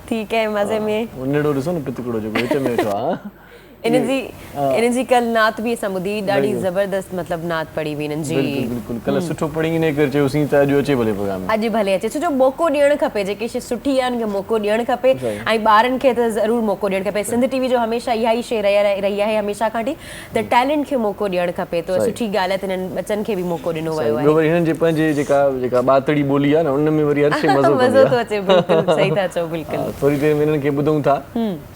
Speaker 3: ठीक है, मजे में।
Speaker 4: नेड़ो ॾिसो न पितकड़ो जेको विच में वेठो आहे।
Speaker 3: इन जी कल नात भी असां ॿुधी, ॾाढी ज़बरदस्त मतलब नात पढ़ी हुई इन्हनि जी।
Speaker 4: बिल्कुलु कल सुठो पढ़ी इन करे चयोसीं त अॼु अचे भले प्रोग्राम में।
Speaker 3: अॼु भले अचे, छो मौक़ो ॾियणु खपे, जेकी शइ सुठी आहे उनखे मौक़ो ॾियणु खपे ऐं ॿारनि खे त ज़रूरु मौक़ो ॾियणु खपे। सिंध टीवी जो हमेशह इहा ई शइ रही आहे हमेशह खां वठी, त टैलेंट खे मौक़ो ॾियणु खपे। त सुठी ॻाल्हि आहे त हिननि बच्चनि खे बि मौक़ो ॾिनो वियो आहे।
Speaker 4: वरी हिननि जे पंहिंजे जेका ॿातड़ी ॿोली आहे न, उन में वरी हर शइ
Speaker 3: मज़ो थो अचे। बिल्कुलु सही था चओ, बिल्कुलु।
Speaker 4: थोरी देरि में हिननि खे ॿुधूं था।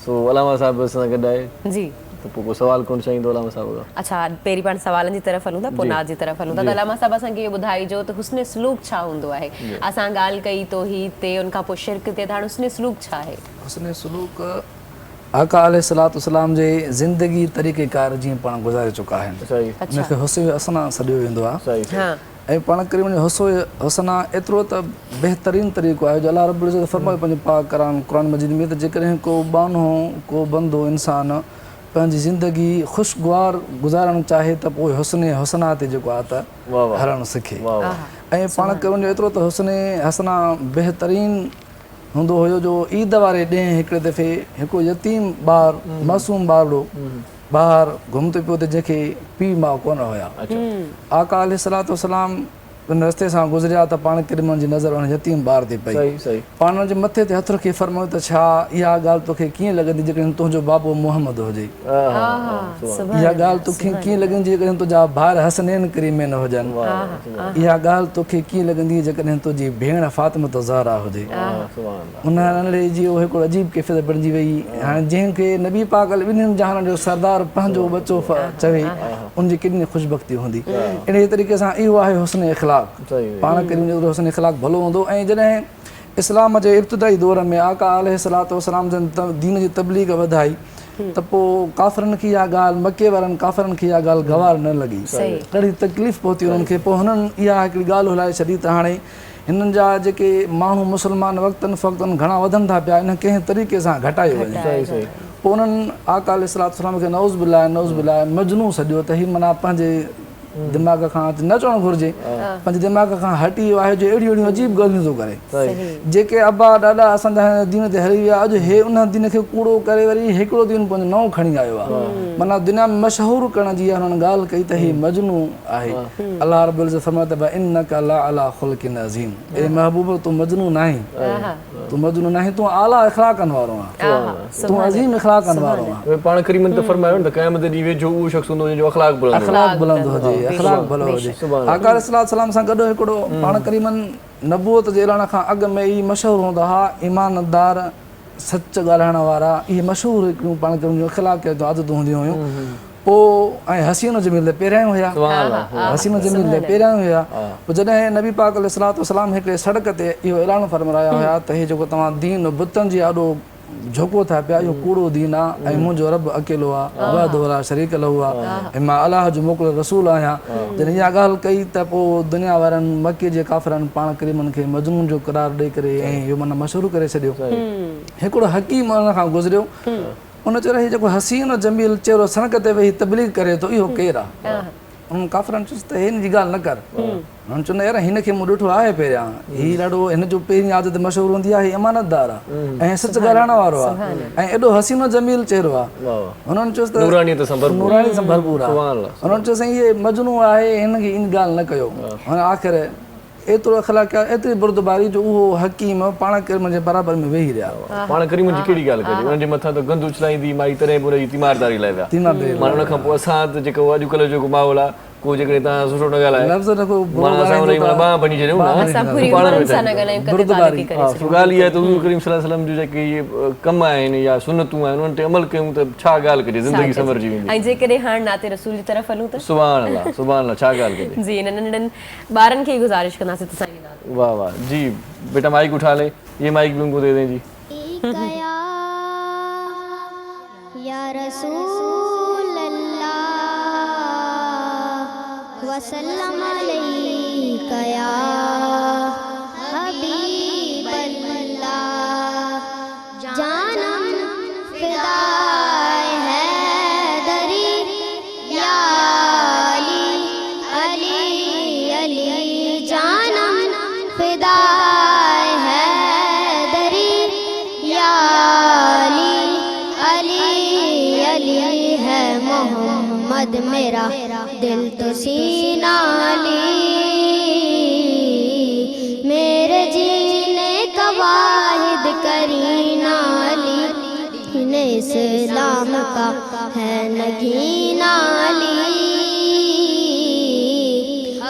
Speaker 4: सो अलामा साहब असां सां गॾु आहे
Speaker 3: जी,
Speaker 4: त पोइ को सवाल कोन चाहींदो अलामा साहब खां।
Speaker 3: अच्छा, पहिरीं पाण सवालनि जी तरफ़ हलूं था, पोइ नात जी तरफ़ हलूं था। त अलामा साहब असांखे इहो ॿुधाइजो त हुस्न सलूक छा हूंदो आहे? असां ॻाल्हि कई तौहीद ते, उन खां पोइ शिरक ते, त हाणे हुस्न सलूक छा आहे?
Speaker 8: हुस्न सलूक आका अलैहिस्सलाम जे ज़िंदगी तरीक़ेकार जीअं पाण गुज़ारे चुका आहिनि, उनखे हुस्न हसना सॾियो वेंदो आहे। ऐं पाण करे वञे हसना एतिरो त बहितरीन तरीक़ो आहे जो अलाह रब्बुल इज़्ज़त फरमायो पंहिंजे पाक क़ुरान मजीद में, त जेकॾहिं को बानो को बंदो इंसान पंहिंजी ज़िंदगी ख़ुशगवार गुज़ारणु चाहे त पोइ हुस्न हसना ते जेको आहे त हलणु सिखे। ऐं पाण करे वञे एतिरो त हुस्न हसना बहितरीन हूंदो हुयो जो ईद वारे ॾींहुं हिकिड़े दफ़े हिकिड़ो यतीम ॿारु, मासूम ॿारु ॿाहिरि घुमंदो पियो, त जंहिंखे पीउ माउ कोन हुया। आका अलैहिस्सलाम उन रस्ते सां गुज़रिया त पाण किरमन जी नज़र उन यतीम ॿार ते पई। पाण हुन जे मथे ते हथ रखी फरमायो त छा इहा ॻाल्हि तोखे कीअं लॻंदी जेकॾहिं तुंहिंजो बाबो मोहम्मद हुजे? इहा ॻाल्हि तोखे कीअं लॻंदी जेकॾहिं तुंहिंजा भाउर हसनैन करीमैन हुजनि? इहा ॻाल्हि तोखे कीअं लॻंदी जेकॾहिं तुंहिंजी भेण फातिमत ज़हरा हुजे? उन नंढड़े जी उहो हिकिड़ो अजीब कैफ़ियत बणिजी वई। हाणे जंहिंखे नबी पाक ॿिन्हिनि जहाननि जो सरदार पंहिंजो बचो चवे, उनजी केॾी खुशबख़्ती हूंदी। इन तरीक़े सां इहो आहे हुस्न इख़लाक़। पाण करे हुस्न इख़लाक़ भलो हूंदो। ऐं जॾहिं इस्लाम जे इब्तिदाई दौर में आका अलैहिस्सलाम जन दीन जी तबलीग वधाई त पोइ काफ़िरनि खे इहा ॻाल्हि, मके वारनि काफ़िरनि खे इहा ॻाल्हि गवार न लॻी, ॾाढी तकलीफ़ पहुती उन्हनि खे। पोइ हुननि इहा हिकिड़ी ॻाल्हि हलाए छॾी त हाणे हिननि जा जेके माण्हू मुस्लमान वक़्तनि फ़क़्तनि घणा वधनि था पिया, इन कंहिं तरीक़े सां घटायो वञे। पोइ उन्हनि आका अलैहिस्सलाम खे नऊज़ बिल्लाह मजनू सॼो त हीउ माना पंहिंजे दिमाग़ खां न चवणु घुरिजे, पंहिंजे दिमाग़ खां हटी वियो आहे जो अहिड़ियूं अहिड़ियूं अजीब ॻाल्हियूं थो करे। जेके अबा ॾाढा असांजा दीन ते हली विया, अॼु हे उन दीन खे कूड़ो करे वरी हिकिड़ो दीन पंहिंजो नओं खणी आयो आहे। माना दुनिया में मशहूरु करण जी हुननि ॻाल्हि कई त ही मजनू आहे। अलाह रब्बुल इज़्ज़त फरमाए त इन्नका लअला ख़ुल्क़िन अज़ीम, ए महबूब तूं मजनू नाहीं, तूं मजनू नाहीं, तूं आला इख़लाक़नि वारो आहे, तूं अज़ीम इख़लाक़नि वारो आहे।
Speaker 4: पाण करीमन त फरमायो न त क़यामत ॾींहुं वेझो उहो शख़्स हूंदो जंहिंजो अख़लाक़
Speaker 8: बुलंद हुजे, अख़लाक़ भलो हुजे। आका अलैहिस्सलाम सां गॾु हिकिड़ो पाण करीमन नबूअत जे ऐलान खां अॻु में ई मशहूरु हूंदा हुआ ईमानदार, सच ॻाल्हाइण वारा, इहे मशहूरु हिकिड़ियूं पाण करीमन जूं अख़लाक़ जूं आदतूं हूंदियूं हुयूं। पोइ ऐं हसीन जमील पहिरियां हुया, हसीन जमील पहिरियां हुया। पोइ जॾहिं नबी पाक अलैहिस्सलाम हिकिड़े सड़क ते इहो ऐलान फरमाया हुया त हे जेको तव्हां दीन बुतनि जी ॾाढो झोको था पिया, इहो कूड़ो दीन आहे ऐं मुंहिंजो रब अकेलो आहे, वहदहु ला शरीक लहू आहे, ऐं मां अलाह जो मोकिलियल रसूल आहियां। जॾहिं इहा ॻाल्हि कई त पोइ दुनिया वारनि मके जे काफ़िरनि पाण करीमन खे मजनून जो करार ॾेई करे ऐं इहो माना मशहूरु करे छॾियो। हिकिड़ो हकीम हुन खां गुज़रियो, उन चयो हीउ जेको हसीन जमील चहिरो सड़क ते वेही तबलीग करे थो, इहो केरु आहे? उन्हनि काफ़िरनि चयुसि त हिन जी ॻाल्हि न कर। हुननि चयो न यार हिन खे मूं ॾिठो आहे पहिरियां, हीउ ॾाढो हिन जो पहिरीं आदत मशहूरु हूंदी आहे, हीउ अमानतदार आहे ऐं सच ॻाल्हाइण वारो आहे ऐं एॾो हसीनो जमील चहिरो आहे। हुननि चयुसि त नूरानी सां भरपूर आहे। हुननि चयो साईं इहे मजनू आहे, हिन खे इन ॻाल्हि न कयो। हुन आख़िर एतिरो अख़लाक़ आहे, एतिरी बुर्दबारी जो उहो हकीम पाण करीमन जे बराबरि में वेही रहिया।
Speaker 4: पाण करीमन जी कहिड़ी ॻाल्हि कजे, हुननि जे मथां त गंद उछलाईंदी माई तॾहिं बि हुनजी तीमारदारी लाइ विया। माना हुन खां पोइ असां त जेको अॼुकल्ह जेको माहौल आहे, को जेकॾहिं तव्हां सुठो न ॻाल्हाए ॻाल्हि इहा आहे त हज़ूर करीम सल्लल्लाहु अलैहि वसल्लम जूं जेके इहे कम आहिनि या सुनतूं आहिनि उन्हनि ते अमल कयूं त छा ॻाल्हि कजे, ज़िंदगी संवरजी वेंदी।
Speaker 3: ऐं जेकॾहिं हाणे नाते रसूल जी तरफ़ हलूं त
Speaker 4: सुभान अल्लाह, सुभान अल्लाह, छा ॻाल्हि कजे।
Speaker 3: जी नंढनि नंढनि ॿारनि खे गुज़ारिश कंदासीं त साईं
Speaker 4: वाह वाह जी बेटा माइक उठा ले, ये माइक भी उनको दे दें जी।
Speaker 9: या रसूल अल्लाह वसल्लम अलैका या हबीब अल्लाह, जानम फिदाए हैदरी या अली अली अली, जानम फिदाए हैदरी या अली अली अली, है मोहम्मद मेरा दिल तो सीना अली, मेरे जीने का वाहिद करीना अली, इस्लाम का है नगीना अली,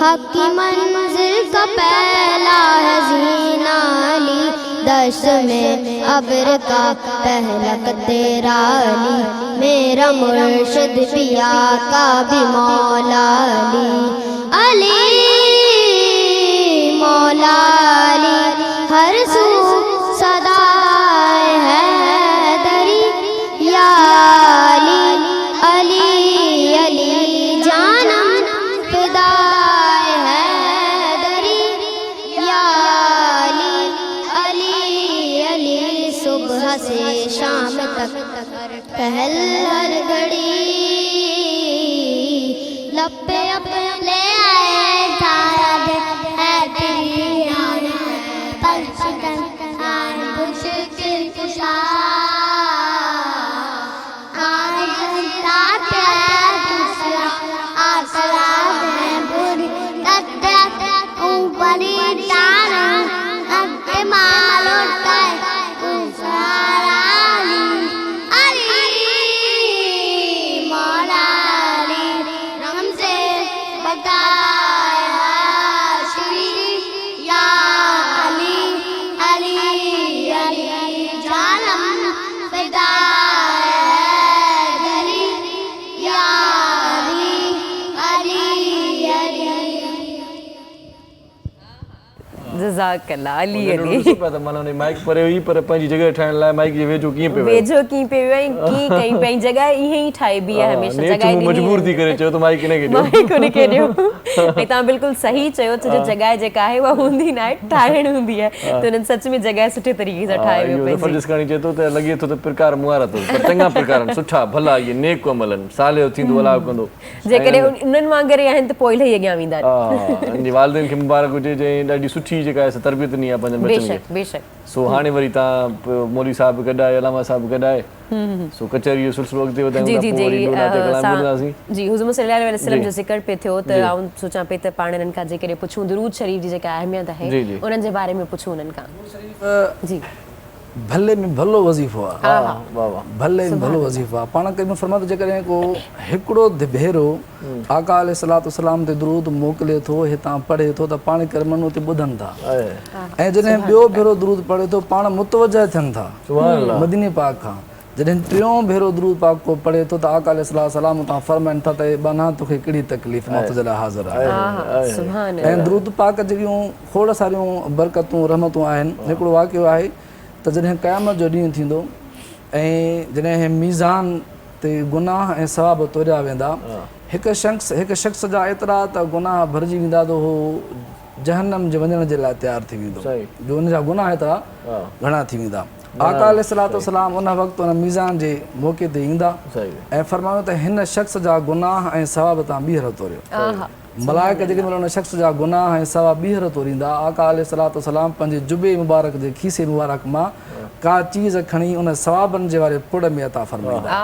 Speaker 9: हक की मंजिल का पहला है जीना अली, दश्त में अब्र का पहलक तेरा अली, मेरा मुर्शिद पिया का भी मौला अली, अली मौला अली, हर सू सदाए हैदरी या अली अली अली, जानम फिदाए हैदरी या अली अली अली, सुबह से शाम तक पहल हर घड़ी, लपे अपने आए तारा दे है तेरी पलशन आन मुश्किल कुशा, आज ताते दूसरा आसरा दे बुरी तत्ते ऊपरी तारा अक्के मालो टाय कुसारा अली मौला अली, हमसे बता
Speaker 3: जज़ाकल्लाह अली अली
Speaker 4: ॾिसो पिया त माना हुन माइक परे हुई पर पंहिंजी जॻह ठाहिण लाइ माइक जे वेझो कीअं पियो
Speaker 3: वेझो कीअं पियो ऐं कीअं कई पंहिंजी जॻह ईअं ई ठाहिबी आहे हमेशह जॻह
Speaker 4: मजबूर थी करे चयो त माइक इनखे ॾियो
Speaker 3: माइक उनखे ॾियो ऐं तव्हां बिल्कुलु सही चयो छो जो जॻह जेका आहे उहा हूंदी न आहे ठाहिण हूंदी आहे त हुननि सच में जॻह सुठे तरीक़े सां ठाहे वियो
Speaker 4: ज़फ़र जसकाणी चए थो त लॻे थो त प्रकार मुहारत पर चङा प्रकार आहिनि सुठा भला इहे नेक अमल आहिनि साले थींदो अलाह कंदो
Speaker 3: जेकॾहिं उन्हनि वांगुरु आहिनि त पोइ इलाही अॻियां वेंदा
Speaker 4: आहिनि वालिदैन खे मुबारक हुजे जंहिं ॾाढी सुठी जेका आहे तरबियत ॾिनी आहे पंहिंजनि बचनि खे
Speaker 3: बेशक
Speaker 4: सो हाणे वरी तव्हां मौलवी साहिब गॾाए अलामा साहिब गॾाए सो कचहरी जो सिलसिलो अॻिते वधायूं था पोइ वरी डोला ते कलाम ॿुधंदासीं
Speaker 3: जी हुज़ूर सल्लल्लाहु अलैहि वसल्लम जो ज़िक्र पे थियो त आऊं सोचां पई त पाण हिननि खां जेकॾहिं पुछूं दुरूद शरीफ़ जी जेका अहमियत आहे उन्हनि जे बारे में पुछूं हुननि खां जी
Speaker 8: भले में भलो वज़ीफ़ो आहे भले में भलो वज़ीफ़ो आहे पाण कई फरमातो जेकॾहिं को हिकिड़ो भेरो आका अलैहिस्सलाम ते दुरूद मोकिले थो हितां पढ़े थो त पाण कर्मनि उते ॿुधनि था ऐं जॾहिं ॿियो भेरो दुरूद पढ़े थो पाण मुतवजा थियनि था मदीने पाक खां जॾहिं टियों भेरो दुरूद पाक को पढ़े थो त आका अलैहिस्सलाम उतां फरमाइनि था त बाना तोखे कहिड़ी तकलीफ़ न तुंहिंजे लाइ हाज़िर आहे ऐं दुरूद पाक जूं खोड़ सारियूं बरकतूं रहमतूं आहिनि हिकिड़ो वाक़ियो आहे त जॾहिं क़यामत जो ॾींहुं थींदो ऐं जॾहिं मीज़ान ते गुनाह ऐं सवाब तोरिया वेंदा हिकु शख़्स जा एतिरा त गुनाह भरिजी वेंदा त उहो जहन्नम जे वञण जे लाइ तयारु थी वेंदो जो उन जा गुनाह एतिरा घणा थी वेंदा आका अलैहिस्सलाम उन वक़्तु उन मीज़ान जे मौक़े ते ईंदा ऐं फरमायो त हिन शख़्स जा गुनाह ऐं सवाब तव्हां ॿीहर तोरियो मलाइक जेके महिल उन शख़्स जा गुनाह ऐं सवाब ॿीहर तोरींदा आका अलैहिस्सलाम पंहिंजे जुबे मुबारक जे खीसे मुबारक मां का चीज़ खणी उन सवाबनि जे वारे पुड़ में अता फरमाईंदा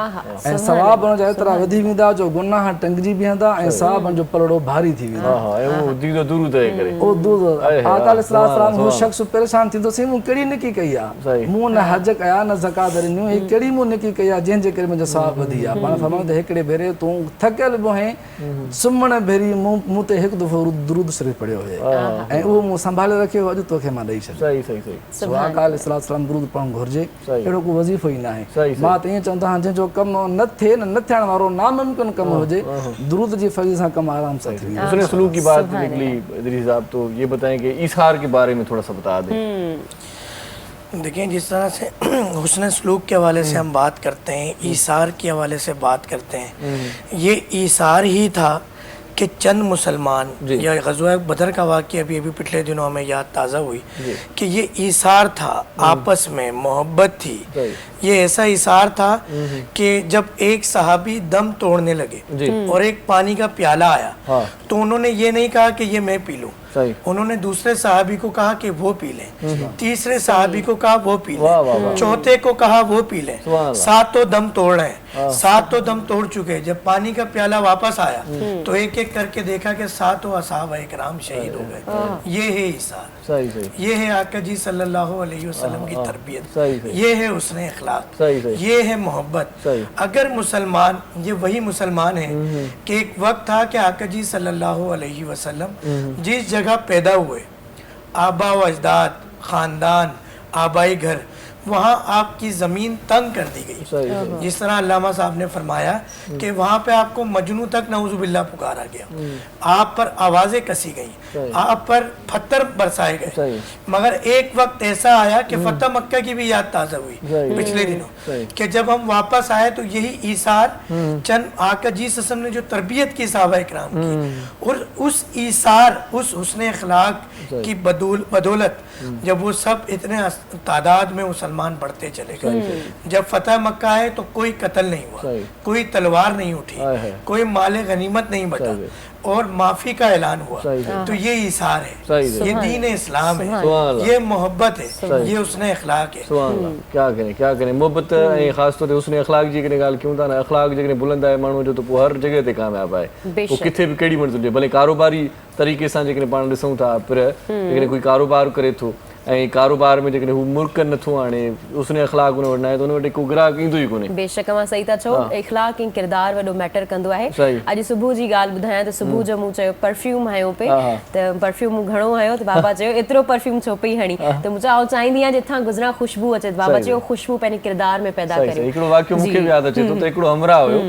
Speaker 8: ऐं सवाब उन जा एतिरा वधी वेंदा जो गुनाह टंगजी बीहंदा ऐं सवाबनि जो पलड़ो भारी थी वेंदो आका अलैहिस्सलाम हू शख़्स परेशान थींदो साईं मूं कहिड़ी निकी कई आहे मूं न हज कया न ज़कात ॾिनियूं ही कहिड़ी मूं निकी कई आहे जंहिंजे करे मुंहिंजो सवाब वधी आहे पाण फरमाईंदो हिकिड़े भेरे तूं थकियल बि आहीं सुम्हण भेरी मूं ते हिकु दफ़ो दुरूद शरीफ़ पढ़ियो हुजे ऐं उहो मूं संभाले रखियो अॼु तोखे मां ॾेई छॾियो आका अलैहिस्सलाम दुरूद पढ़णु घुरिजे अहिड़ो को वज़ीफ़ो ई न आहे मां त ईअं चवंदो आहियां जंहिंजो कमु न थिए न थियण वारो नामुमकिन कमु हुजे दुरूद जी फज़ीलत सां कमु आराम सां थी वेंदो
Speaker 4: उसने सलूक की बात निकली इदरीस साहब तो ये बताएं कि ईसार के बारे में थोड़ा सा बता दें
Speaker 7: देखिए जिस तरह से हुस्न सलूक के हवाले से हम बात करते हैं ईसार के हवाले से बात करते हैं ये ईसार ही था कि चंद मुसलमान या ग़ज़वा बदर का वाक़या अभी पिछले दिनों हमें याद ताज़ा हुई कि ये ईसार था आपस में मोहब्बत थी ये ऐसा ईसार था कि जब एक सहाबी दम तोड़ने लगे और एक पानी का प्याला आया तो उन्होंने ये नहीं कहा कि ये मैं पी लूं उन्होंने दूसरे सहाबी को कहा कि वो पी लें तीसरे सहाबी को कहा वो पी लें चौथे को कहा वो पी लें सातों दम तोड़ रहे हैं सातों दम तोड़ चुके जब पानी का प्याला वापस आया तो एक एक करके देखा कि सातों असहाबा इकराम शहीद हो गए ये है ईसार ये है आका जी सल्लल्लाहु अलैहि वसल्लम की तरबियत ये है उसने इखलाक ये है मोहब्बत अगर मुसलमान ये वही मुसलमान है कि एक वक्त था कि आका जी सल्लल्लाहु अलैहि वसल्लम जिस जगह पैदा हुए आबा व अजदाद खानदान आबाई घर वहाँ आपकी ज़मीन तंग कर दी गई जिस तरह अल्लामा साहब ने फरमाया कि वहाँ पे आपको मजनू तक नऊज़ुबिल्लाह पुकारा गया आप पर आवाज़ें कसी गई आप पर पत्थर बरसाए गए मगर एक वक्त ऐसा आया कि फतह मक्का की भी याद ताज़ा हुई पिछले दिनों कि जब हम वापस आए तो यही ईसार चंद आका जी सल्लल्लाहु अलैहि वसल्लम ने जो तरबियत की सहाबा इकराम की और उस ईसार उस हुस्न अखलाक की बदौलत जब वो सब इतने तादाद में मुसलमान बढ़ते चले गए जब फतह मक्का आए तो कोई कत्ल नहीं हुआ कोई तलवार नहीं उठी कोई माले गनीमत नहीं बचा और माफी का ऐलान हुआ तो ये ईसार है ये दीन इस्लाम है ये मोहब्बत है ये उसने अखलाक है
Speaker 4: क्या करें मोहब्बत ख़ास तौर ते उसने अखलाक जी कॾहिं ॻाल्हि कयूं था न अखलाक जेकॾहिं बुलंद आहे माण्हू जो त पोइ हर जॻह ते कामयाबु आहे पोइ किथे बि कहिड़ी मंज़िल हुजे भले कारोबारी तरीक़े सां जेकॾहिं पाण ॾिसूं था पर जेकॾहिं कोई कारोबार करे थो ऐं कारोबार में जेकॾहिं हू मुल्क नथो आणे उसने अखलाक उन वटि न आहे त उन वटि को ग्राहक ईंदो ई कोन्हे
Speaker 3: बेशक मां सही था चओ इखलाक ऐं किरदार वॾो मैटर कंदो आहे अॼु सुबुह जी ॻाल्हि ॿुधायां त सुबुह जो मूं चयो परफ्यूम हयो पे त परफ्यूम मूं घणो हयो त बाबा चयो एतिरो परफ्यूम छो पई हणी त मूं चयो चाहींदी आहियां जिथां गुज़रा ख़ुशबू अचे बाबा चयो ख़ुशबू पंहिंजे किरदार में पैदा करे
Speaker 4: हिकिड़ो वाक़ियो मूंखे बि यादि अचे थो त हिकिड़ो हमरा हुयो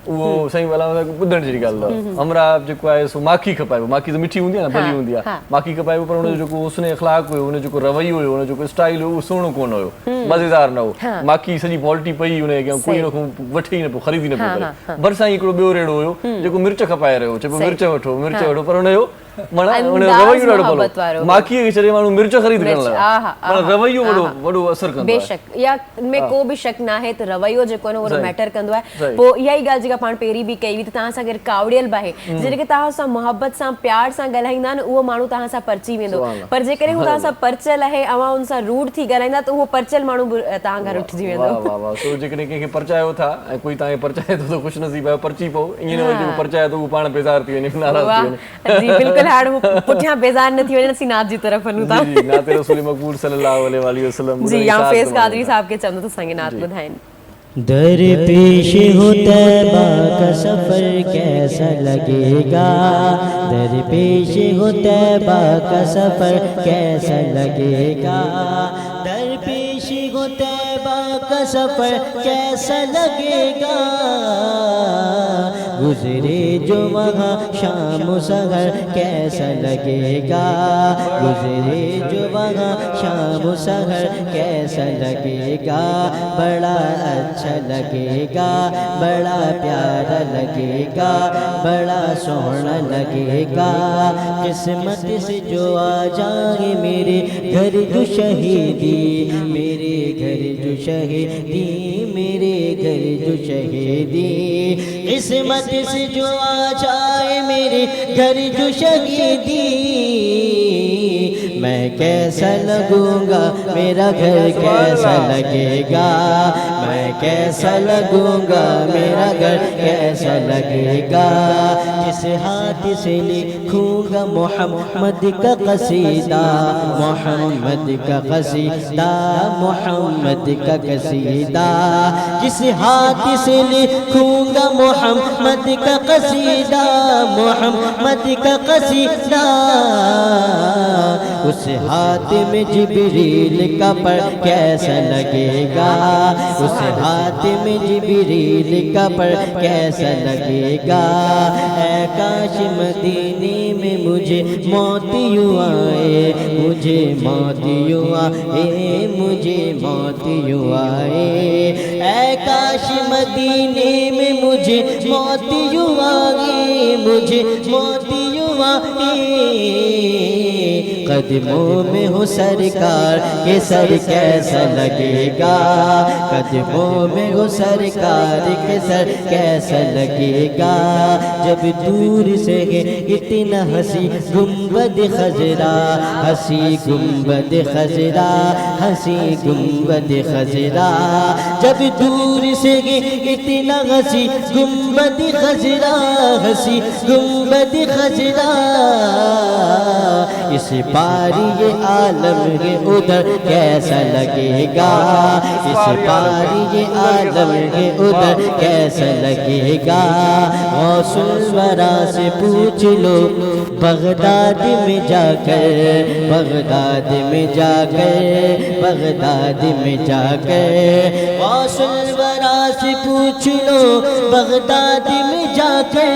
Speaker 4: उहो साईं भला ॿुधण जहिड़ी ॻाल्हि अथव। अमरा जेको आहे सो माखी खपाइबो, माखी त मिठी हूंदी आहे न, भली हूंदी आहे, माखी खपाइबो, पर हुनजो जेको उसने अख़लाक़ हुयो, हुनजो जेको रवैयो हुयो, हुनजो जेको स्टाइल हुयो, उहो सुहिणो कोन हुयो, मज़ेदार न हो। माखी सॼी बॉल्टी पई हुन खे कोई हुन खां वठे ई न पियो, ख़रीदी न पियो करे। भरिसां हिकिड़ो ॿियो रेड़ो हुयो जेको मिर्च खपाए रहियो, चए पियो मिर्च वठो मिर्च वठो, पर हुनजो माना हुन रवैयो ॾाढो भलो, माखीअ खे छॾे माण्हू मिर्च ख़रीद करण लाइ, पर रवैयो वॾो असर कंदो आहे।
Speaker 3: बेशक, या में को बि शक न आहे त रवैयो जेको आहे उहो मैटर कंदो आहे। पोइ इहा ई ॻाल्हि जेका पाण पहिरीं बि कई हुई त तव्हां सां गॾु कावड़ियल बि आहे, जॾहिं तव्हां सां मुहबत सां प्यार सां ॻाल्हाईंदा न उहो माण्हू तव्हां सां परची वेंदो, पर जेकॾहिं हू तव्हां सां परचियल आहे, अवां हुन सां रूड थी ॻाल्हाईंदा त उहो परचियल माण्हू तव्हां खां उठिजी वेंदो।
Speaker 4: वाह वाह, सो जेकॾहिं कंहिंखे परचायो था ऐं कोई तव्हांखे परचाए थो त ख़ुशि नसीब आहे, परची पओ, ईअं न वरी जेको परचाए थो उहो पाण बेज़ार थी वञे, नाराज़ थी वञे।
Speaker 3: जी बिल्कुलु, हाणे पुठियां बेज़ार न थी वञे, असीं नात जी तरफ़ वञूं था।
Speaker 4: जी, नात रसूल मक़बूल सल्लल्लाहु अलैहि वसल्लम।
Speaker 3: जी, या फैज़ कादरी साहब के चवंदो त असांखे नात ॿुधाइनि।
Speaker 6: दर पेश हो तैबा का सफर कैसा लगेगा, दर पेश हो तैबा का सफर कैसा लगेगा, दर पेश हो तैबा का सफर कैसा लगेगा, गुजरे जो वहाँ शाम सहर कैसा लगेगा, गुजरे जो वहाँ शाम सहर कैसा लगेगा, बड़ा अच्छा लगेगा, बड़ा प्यारा लगेगा, बड़ा सोहना लगेगा, किस्मत से जो आ जाए मेरे घर जो शहीदी, मेरे घर जो शहीदी, मेरे घर जो शहीदी, किस्मत से जो आ जाए मेरे घर जो शहीदी, मैं कैसा लगूंगा, मेरा घर कैसा लगेगा, मैं कैसा लगूंगा, मेरा घर कैसा लगेगा, जिस हाथ से लिखूंगा मोहम्मद का कसीदा, मोहम्मद का कसीदा, मोहम्मद का कसीदा, जिस हाथ से लिखूंगा मोहम्मद का कसीदा, मोहम्मद का कसीदा, उस हाथ में जिब्रील का पर कैसा लगेगा, उस हाथ में जिब्रील का पर कैसा लगेगा, ऐ काश मदीने में मुझे मौत यूं आए, मुझे मौत यूं आए, मुझे मौत यूं आए, ऐ काश मदीने में मुझे मौत यूं आए, मुझे मौत यूं आए, कदमों में हो सरकार के सर कैसा लगेगा, कदमों में हो सरकार के सर कैसा लगेगा, जब दूर से है इतना हंसी गुंबद खजरा, हंसी गुंबद खजरा, हंसी गुंबद खजरा, जब दूर से है इतना हंसी गुंबद खजरा, हंसी गुंबद खजरा, इस पारी ये आलम के उधर कैसा लगेगा, इस पारी ये आलम के उधर कैसा लगेगा, गौसुल वरा से पूछ लो बगदाद में जाकर, बगदाद में जाकर, बगदाद में जाकर, गौसुल वरा से पूछ लो बगदाद में जाकर,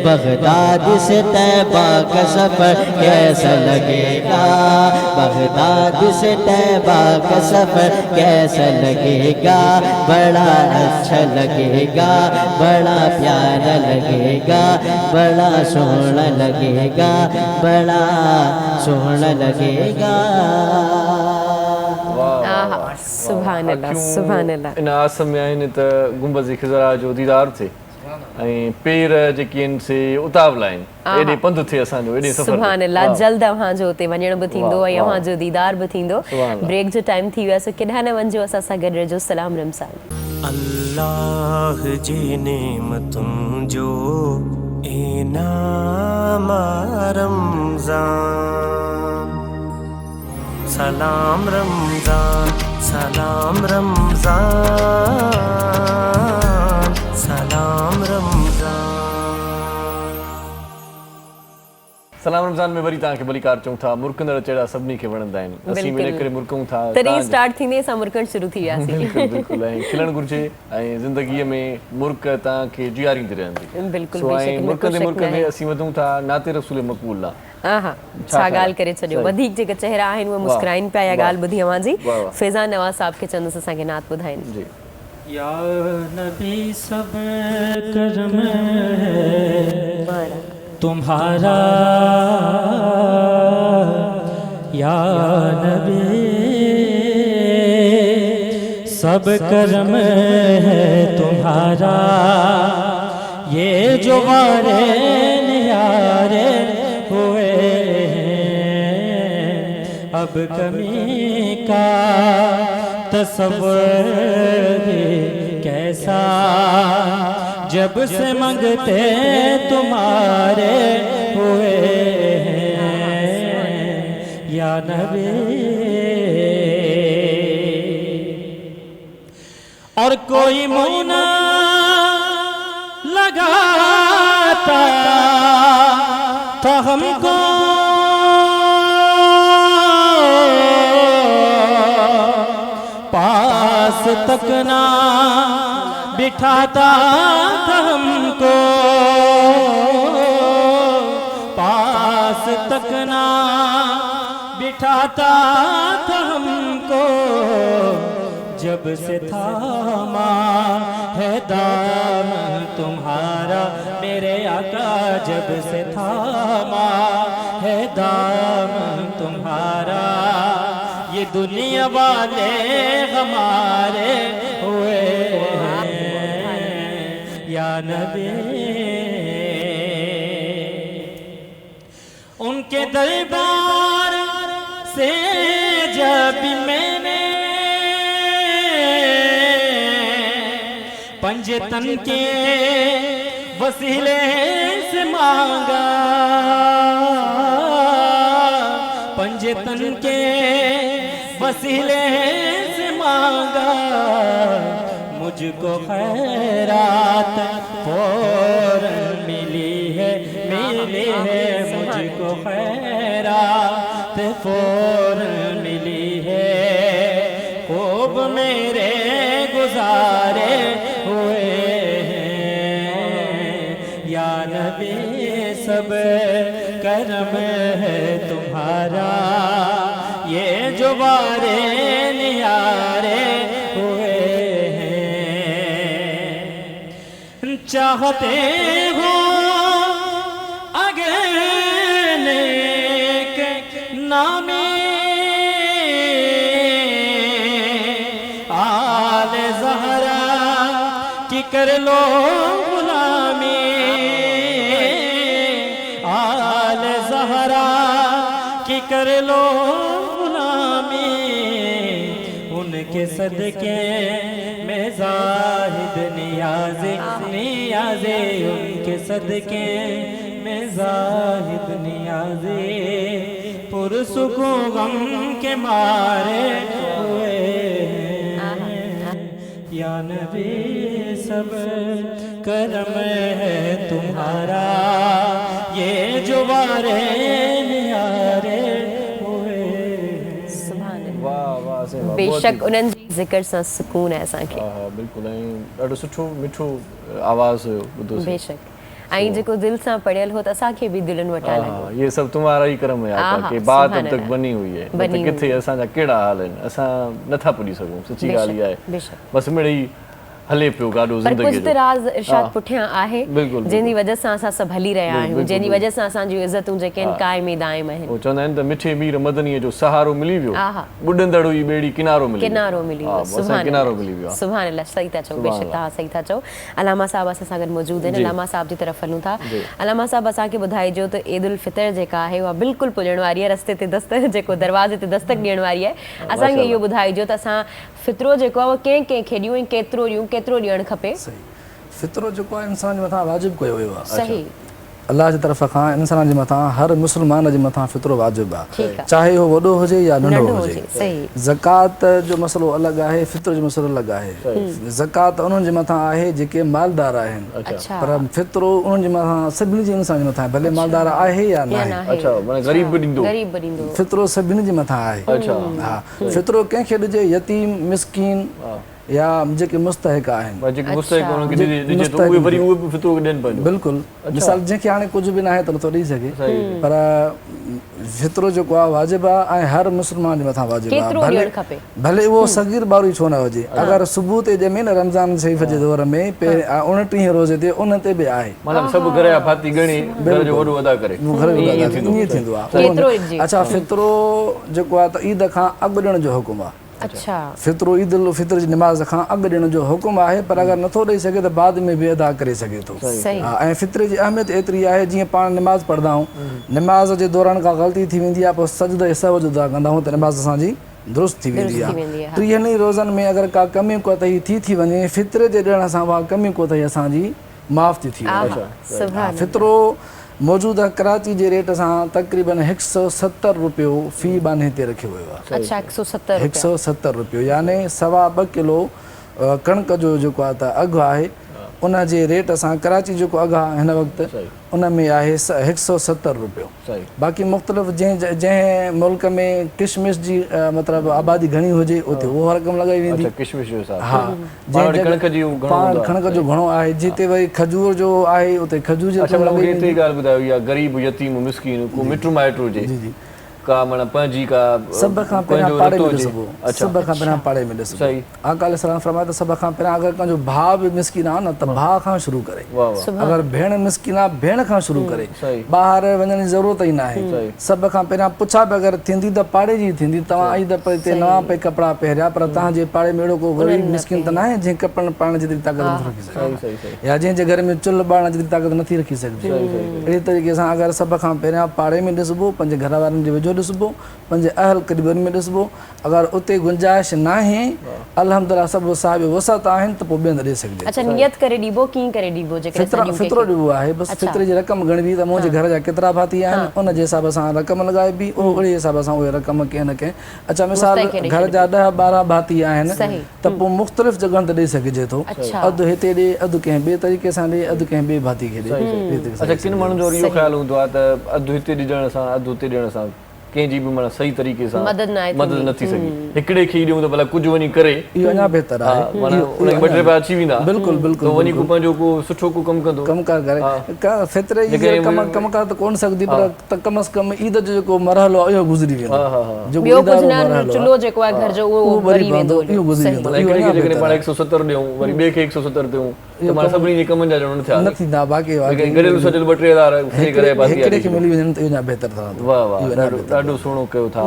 Speaker 6: बगदाद से तैबा का सफर कैसा लगेगा, बगदाद से तैबा का सफर कैसा लगेगा, बड़ा अच्छा लगेगा, बड़ा प्यारा लगेगा, बड़ा सोहना लगेगा, बड़ा सोहना लगेगा।
Speaker 3: सुभान अल्लाह, सुभान अल्लाह।
Speaker 4: इन आसम में आहिनि त गुंबद खिज़रा जो दीदार थिए ऐं पेर जेके आहिनि से उतावला आहिनि, एॾे पंधु थिए असांजो, एॾे सफ़र।
Speaker 3: सुभान अल्लाह, जल्द अव्हांजो उते वञण बि थींदो ऐं अव्हांजो दीदार बि थींदो। ब्रेक जो टाइम थी वियो आहे, सो केॾांहुं न वञिजो, असां सां गॾु रहिजो। सलाम रमज़ान।
Speaker 1: अल्लाह जी नेमतुनि जो इनाम रमज़ान, सलाम रमज़ान, सलाम रमज़ान, सलाम रमज़ान।
Speaker 4: सलाम रमज़ान में वरी तव्हांखे भलीकार चऊं था मुर्कंदड़ चेड़ा सभिनी खे वणंदा आहिनि असीं इन करे मुर्कूं था
Speaker 3: तॾहिं स्टार्ट थींदे असां मुर्कण शुरू थी वियासीं
Speaker 4: बिल्कुलु बिल्कुलु ऐं खिलणु घुरिजे ऐं ज़िंदगीअ में मुर्क तव्हांखे जीआरींदी रहंदी
Speaker 3: बिल्कुलु
Speaker 4: ऐं मुर्कंदे मुर्कंदे असीं वधूं था नाते रसूल मक़बूल आहे
Speaker 3: हा छा ॻाल्हि करे छॾियो वधीक जेके चेहरा आहिनि उहे मुस्कुराइनि पिया इहा ॻाल्हि ॿुधी अवां जी फैज़ान नवाज़ साहब खे चंदुसि असांखे नात ॿुधाइनि
Speaker 4: जी
Speaker 1: या नबी सब करम है तुम्हारा या नबी सब करम है तुम्हारा ये जो वारे न्यारे हुए हैं अब कमी का तसव्वुर कैसा जब से मंगते तुम्हारे हुए हैं या नबी और कोई मुँह न लगाता तो हमको पास तक ना बिठाता था हमको पास तक ना बिठाता था हमको जब से थामा है दामन तुम्हारा मेरे आका जब से थामा है दामन तुम्हारा ये दुनिया वाले हमारे हुए हैं या नबी उनके दरबार से जब मैंने पंजतन के वसीले से मांगा पंजतन के वसीले से मांगा मुझको खैरात फौरन मिली है मुझको खैरात फौरन मिली है खूब मेरे गुजारे हुए हैं या नबी सब करम है तुम्हारा ये जो वारे नियारे हुए हैं चाहते हो अगर नेक नामे आल ज़हरा की कर लो गुलामी आल ज़हरा की कर लो गुलामी उनके सदके में ज़ाहिद नियाज़े नियाज़े उनके सदके में ज़ाहिद नियाज़े पुरसुकून गम के मारे हुए या नबी सब करम है तुम्हारा ये जो वारे नियारे हुए
Speaker 4: वाह वाह से वाह
Speaker 3: बेशक उन्हनि जी ज़िक्र सां सुकून आहे असांखे
Speaker 4: हा बिल्कुलु ऐं ॾाढो सुठो मिठो आवाज़ हुयो ॿुधो
Speaker 3: बेशक ऐं जेको दिलि सां पढ़ियल हो त असांखे बि दिलनि वटां लॻो
Speaker 4: ये सब तुम्हारा ही करम है आका के बात अब तक बनी हुई है मतलब किथे असांजा कहिड़ा हाल आहिनि असां नथा पुॼी सघूं सची ॻाल्हि आहे बसि मिड़ई हले पियो गाॾो
Speaker 3: पर
Speaker 4: ज़िंदगी
Speaker 3: कुझु त राज़ इरशाद पुठियां आहे जंहिंजी वजह सां असां सभु हली रहिया आहियूं जंहिंजी वजह सां असांजियूं इज़तूं जेके आहिनि क़ाइम दाइम आहिनि
Speaker 4: उहो चवंदा आहिनि त मिठे मीर मदनीअ जो सहारो मिली वियो ॿुॾंदड़ हुई ॿेड़ी किनारो मिली वियो
Speaker 3: सुभाणे अल्लाह सही था चओ बेशक तव्हां सही था चओ अलामा साहब असां सां गॾु मौजूदु आहिनि अलामा साहब जी तरफ़ हलूं था अलामा साहब असांखे ॿुधाइजो त ईद उल फितर जेका आहे उहा बिल्कुलु पुॼण वारी आहे रस्ते ते दस्तक जेको दरवाज़े ते दस्तक ॾियण वारी आहे असांखे इहो ॿुधाइजो त असां फितरो जेको आहे उहो कंहिं कंहिंखे ॾियूं ऐं केतिरो ॾियूं केतिरो ॾियणु खपे
Speaker 8: फितरो जेको आहे इंसान जे मथां वाजिब कयो वियो आहे
Speaker 3: सही
Speaker 8: अलाह जी तरफ़ खां इंसान जे मथां हर मुस्लमान जे मथां फितरो वाजिबु आहे, चाहे उहो वॾो हुजे या नंढो हुजे। ज़कात जो मसइलो अलॻि आहे, फित्र जो मसइलो अलॻि आहे। ज़कात उन्हनि जे मथां आहे जेके मालदार आहिनि, पर फितरो उन्हनि जे मथां सभिनी जे इंसान जे मथां आहे, भले मालदार आहे या न आहे। फितरो सभिनी जे मथां आहे। हा, फितरो कंहिंखे ॾिजे, यतीम, मिस्कीन या जेके मुस्तहिक आहिनि, बिल्कुलु। मिसाल जंहिंखे हाणे कुझु बि न आहे त नथो ॾेई सघे, पर फितरो जेको आहे वाजिबु आहे ऐं हर मुस्लमान जे मथां वाजिबु आहे, भले उहो सगीर ॿारु ई छो न हुजे। अगरि सुबुह ते ॼमे न रमज़ान शरीफ़ जे दौर में 29 रोज़े ते उन ते बि आहे, ईअं थींदो आहे। अच्छा, फितरो जेको आहे त ईद खां अॻु ॾियण जो हुकुम आहे। फितरो ईद उल फितर जी निमाज़ खां अॻु ॾियण जो हुकुम आहे, पर अगरि नथो ॾेई सघे त बाद में बि अदा करे सघे थो। ऐं फितरे जी अहमियत एतिरी आहे, जीअं पाण निमाज़ पढ़ंदा आहियूं, निमाज़ जे दौरान का ग़लती थी वेंदी आहे, पोइ सजदे सहव जो अदा कंदा आहियूं त निमाज़ असांजी दुरुस्त थी वेंदी आहे। 30 रोज़नि में अगरि का कमी कोताही थी वञे, फितरे जे ॾियण सां उहा कमी कोताही असांजी माफ़ थी वञे। फितरो मौजूदा कराची जे रेट सां तक़रीबन 170 रुपयो फी बाने ते रखियो वियो आहे। 170 रुपयो, यानी 2.25 किलो कणक जो जेको आहे त अघु आहे, उन जे रेट सां कराची जेको अघु आहे हिन वक़्तु उन में आहे 170 रुपयो। बाक़ी मुख़्तलिफ़ जंहिं मुल्क में किशमिश जी मतिलबु आबादी घणी हुजे उते उहो रक़म लॻाई वेंदी। हा, कणक जो घणो आहे, जिते वरी खजूर जो आहे उते खजूर जी रक़म लॻाई वेंदी।
Speaker 4: गरीब यतीम मिस्कीन को मिटु माइटु हुजे का माना पंहिंजी का
Speaker 8: सभ खां पहिरियां पाड़े में ॾिसबो, सभ खां पहिरियां पाड़े में ॾिसबो। आका अलैहिस्सलाम फरमाए त सभ खां पहिरियां अगरि कंहिंजो भाउ बि मिस्कीन आहे न त भाउ खां शुरू करे, अगरि भेण मिस्कीन आहे भेण खां शुरू करे, ॿाहिरि वञण जी ज़रूरत ई न आहे। सभ खां पहिरियां पुछा बि अगरि थींदी त पाड़े जी थींदी, तव्हां आई त हिते नवां पे कपिड़ा पहिरिया, पर तव्हांजे पाड़े में अहिड़ो को ग़रीब मिस्कीन त न आहे जंहिं कपिड़नि पाइण जेतिरी ताक़त नथी रखी सघे, या जंहिंजे घर में चुल्ह ॿारण जेतिरी ताक़त नथी रखी सघिजे। अहिड़े तरीक़े सां अगरि सभ खां पहिरियां पाड़े में ॾिसबो, पंहिंजे घर वारनि जे वेझो ॾिसबो, पंहिंजे अहल क़रीबनि में ॾिसबो। अगरि उते गुंजाइश न आहे, अल्हम्दुलिल्लाह सभु साहिब वसत आहिनि त पोइ ॿियनि ॾेई सघिजे।
Speaker 3: अच्छा, नियत करे ॾिबो, कीअं करे ॾिबो?
Speaker 8: फितरो ॾिबो आहे, बसि फितरे जी रक़म गणबी त मुंहिंजे घर जा केतिरा भाती आहिनि उन जे हिसाब सां रक़म लॻाइबी, ओड़े हिसाब सां उहे रक़म कंहिं न कंहिं। अच्छा, मिसाल घर जा 10-12 भाती आहिनि त पोइ मुख़्तलिफ़ जॻहनि ते ॾेई सघिजे थो, अधु हिते ॾे, अधु कंहिं ॿिए तरीक़े सां ॾे, अधु कंहिं ॿिए भाती खे ॾे।
Speaker 4: अच्छा, किन माण्हुनि जो इहो ख़्यालु हूंदो आहे त अधु हिते ॾियण सां अधु हुते ॾियण सां कंहिंजी बि माना सही तरीक़े सां मदद नथी सघे, हिकिड़े खे ॾियूं त भला कुझु वञी करे,
Speaker 8: इहो अञा बहितर आहे।
Speaker 4: माना उनखे 2-3 रुपया अची वेंदा, बिल्कुलु बिल्कुलु, वञी को पंहिंजो को सुठो को कमु कंदो,
Speaker 8: कमकार करे। फितरे जी कमकार त कोन सघंदी, पर कम अज़ कम ईद जो जेको मरहलो आहे इहो गुज़री वेंदो,
Speaker 3: ॿियो कुझु न, चुल्हो जेको आहे घर जो उहो भरी वेंदो,
Speaker 8: इहो गुज़री वेंदो।
Speaker 4: जेकॾहिं पाण 170 ॾियूं, वरी ॿिए खे 170 ॾियूं, त माना सभिनी जे कमनि जा ॼण न
Speaker 8: थींदा। बाक़ी
Speaker 4: गॾियल सॼल 2-3 हज़ार
Speaker 8: हिकिड़े खे मिली वञनि त इहो बहितर ठहंदो।
Speaker 4: वाह वाह, ॾाढो सुहिणो कयो था।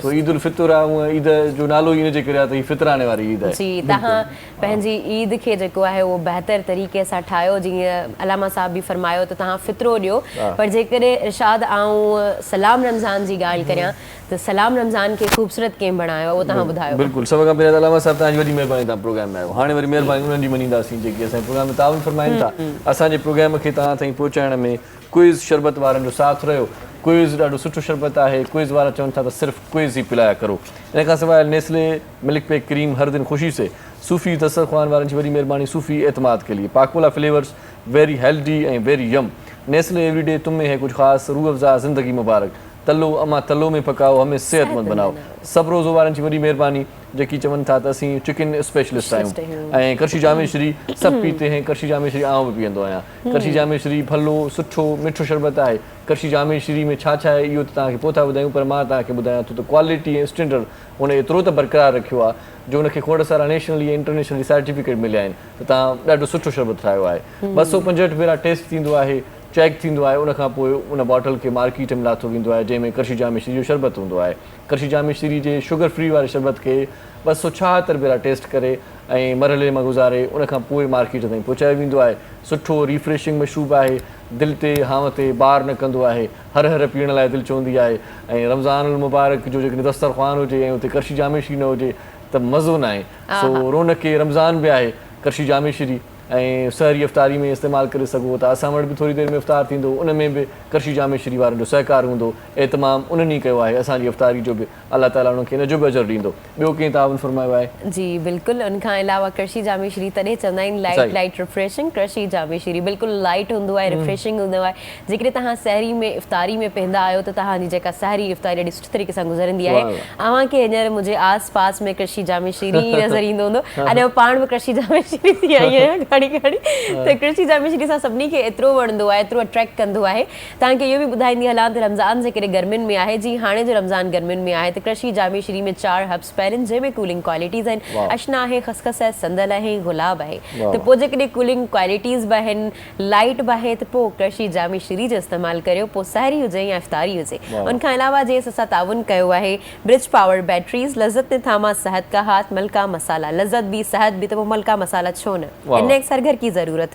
Speaker 4: सो ईद उल फितर आहे, ईद जो नालो ई इनजे करे आहे त हीअ फितराने वारी ईद आहे।
Speaker 3: जी, तव्हां पंहिंजी ईद खे जेको आहे उहो बहितर तरीक़े सां ठाहियो, जीअं अलामा साहब बि फरमायो त तव्हां फितरो ॾियो, पर जेकॾहिं इरशाद आऊं सलाम रमज़ान जी ॻाल्हि करियां त सलाम रमज़ान खे ख़ूबसूरत कीअं बणायो उहो तव्हां ॿुधायो।
Speaker 4: बिल्कुलु, सभ खां पहिरियों अलामा साहब तव्हांजी वॾी महिरबानी, तव्हां प्रोग्राम में आयो। हाणे वरी महिरबानी उन्हनि जी मञींदासीं जेकी असांजे प्रोग्राम में ताउन फरमाइनि था। असांजे प्रोग्राम खे तव्हां ताईं पहुचाइण में क्विज़ शरबत वारनि जो साथ रहियो। क्विज़ ॾाढो सुठो शरबत आहे, क्विज़ वारा चवनि था त सिर्फ़ु क्विज़ ई पिलाया करो। इन खां सवाइ नेस्ले मिल्क पैक क्रीम हर दिन खुशी से, सूफ़ी दस्तरख़्वान वारनि जी वॾी महिरबानी, सूफ़ी एतमाद के लिए, Pakola flavours very healthy and very Yama. Nestle everyday तुम में है कुछ ख़ास, रूह अफ़ज़ा ज़िंदगी मुबारक, तलो अमा तलो में पकाओ, हमें सेहतमंद बनाओ। सब रोज़ो वारनि जी वॾी महिरबानी जेकी चवनि था त असीं चिकन स्पेशलिस्ट आहियूं, ऐं करशी जामेश्वरी सभु पीते हैं, करशी जामेश्वरी आउं बि पीअंदो आहियां। करशी जामेश्वरी भलो सुठो मिठो शरबत आहे। करशी जामेश्वरी में छा छा आहे इहो त तव्हांखे पोइ था ॿुधायूं, पर मां तव्हांखे ॿुधायां थो त क्वालिटी ऐं स्टैंडर्ड हुन एतिरो त बरक़रार रखियो आहे जो हुनखे खोड़ सारा नेशनली ऐं इंटरनेशनली सर्टिफिकेट मिलिया आहिनि त तव्हां ॾाढो सुठो शरबत ठाहियो आहे। 265 भेरा टेस्ट थींदो आहे, चेक थींदो आहे, उनखां पोइ उन बॉटल खे मार्केट में लाथो वेंदो आहे जंहिंमें करशी जामेश्वरी जो शरबत हूंदो आहे। करशी जामेश्वरी जे शुगर फ्री वारे शरबत खे 276 भेरा टेस्ट करे ऐं मरहले मां गुज़ारे उनखां पोइ मार्केट ताईं पहुचायो वेंदो आहे। सुठो रिफ्रेशिंग मशरूब आहे, दिलि ते हाव ते बार न कंदो आहे, हर हर पीअण लाइ दिलि चवंदी आहे। ऐं रमज़ान मुबारक जो जेकॾहिं दस्तरख़्वान हुजे ऐं उते करशी जामेश्वरी न हुजे त मज़ो न आहे। सो रौनक रमज़ान बि आहे, करशी जामेश्वरी ऐं सहरी इफ़्तारी में इस्तेमालु करे सघो था। असां वटि बि थोरी देरि में इफ़्तार थींदो, उन में बि करशी जामे श्री वारनि जो सहकार हूंदो। एतमाम उन्हनि ई कयो आहे, असांजी इफ़्तारी जो बि अलाह ताला उन्हनि खे इन जो बि अजर ॾींदो। ॿियो कंहिं तावन फरमायो आहे?
Speaker 3: जी बिल्कुलु, उनखां अलावा करशी जामे श्री तॾहिं चवंदा आहिनि लाइट लाइट रिफ्रेशिंग करशी जामे श्री बिल्कुलु लाइट हूंदो आहे, रिफ्रेशिंग हूंदो आहे। जेकॾहिं तव्हां सहरी में इफ़्तारी में पवंदा आहियो त तव्हांजी जेका सहरी इफ़्तारी ॾाढी सुठी तरीक़े सां गुज़रंदी आहे। अव्हांखे हींअर मुंहिंजे आस पास में करशी जामे श्री नज़र ईंदो हूंदो। अने पाण बि करशी जामे श्री थी आई आहियां घड़ी घड़ी, त करशी जामे श्री सां सभिनी खे एतिरो वणंदो आहे, एतिरो अट्रैक्ट कंदो आहे। तव्हांखे इहो बि ॿुधाईंदी हलां त रमज़ान जे करे गर्मियुनि में आहे, जी हाणे जो रमज़ान गर्मियुनि में आहे त करशी जामे श्री में 4 हब्स पहिरिन जंहिंमें कूलिंग क्वालिटीज़ आहिनि। अशना आहे, खसखस आहे, संदल आहे, गुलाब आहे। त पोइ जेकॾहिं कूलिंग क्वालिटीज़ बि आहिनि, लाइट बि आहे, त पोइ करशी जामे श्री जो इस्तेमालु करियो, पोइ सहरी हुजे या इफ़्तारी हुजे। उनखां अलावा जेस असां ताउन कयो आहे ब्रिज पावर बैटरीज़, लज़त ने थामा सेहत का हाथ, मलका मसाला, लज़त भी सेहत भी, तो वो मलका मसाला छो न, इन्हें एक सरघर की ज़रूरत।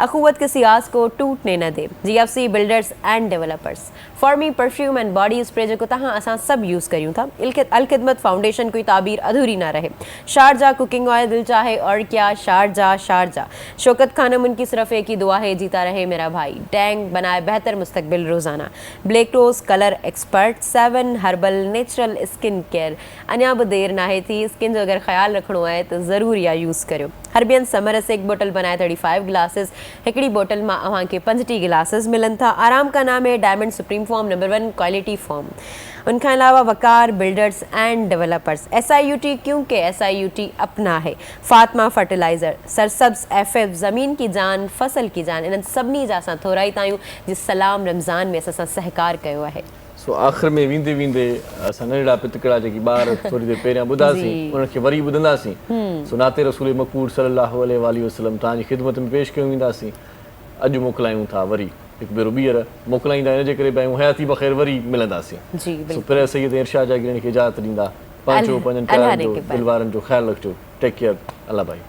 Speaker 3: अखुवत किसी आस को टूटने न दे। GFC बिल्डर्स एंड डेवलपर्स, फॉर्मी परफ्यूम एंड बॉडी स्प्रे जो तहाँ असां सब यूज़ करूँ था। अलखिदमत फाउंडेशन कोई ताबीर अधूरी ना रहे। शारजा कुकिंग ऑयल, दिल चाहे और क्या, शारजा शारजा। शौकत खानम उनकी सिर्फ एक ही दुआ है, जीता रहे मेरा भाई। टैंक बनाए बेहतर मुस्तकबिल रोज़ाना। Black rose colour expert, 7 herbal natural skin care. अञा भी देर ना है थी, स्किन जो अगर ख्याल रखणो है तो ज़रूर या यूज़ करो। हर्बियन समर से एक बोतल बनाए 35 ग्लासेस, हिकड़ी बोतल में अवां के 50 ग्लासेस मिलन था। आराम का नाम है diamond supreme form, number 1 quality form. उनके अलावा वकार बिल्डर्स एंड डेवलपर्स, SIUT क्योंकि SIUT अपना है। फातिमा फर्टिलाइज़र, सरसब्स FF, ज़मीन की जान फसल की जान, इन सभिनी जा असां थोराईंदा आहियूं जिस सलाम रमज़ान में असां सहकार कयो आहे।
Speaker 4: सो आख़िर में वेंदे वेंदे असां नंढड़ा पितकड़ा जेकी ॿार थोरी देरि पहिरियां ॿुधासीं उन्हनि खे वरी ॿुधंदासीं। सो नाते रसूल मक़बूल सल्लल्लाहु अलैहि वसल्लम तव्हांजी ख़िदमत में पेश कयूं वेंदासीं। अॼु मोकिलायूं था वरी हिकु भेरो ॿीहर मोकिलाईंदा, इन जे करे भाई हयाती बख़ैर वरी मिलंदासीं। सो पहिरियों सैयद इरशाद जागीरणी खे इजाज़त ॾींदा। पंहिंजो पंहिंजनि प्यारनि जो दिल वारनि जो ख़्यालु रखिजो। Tech care. अल्लाह भाई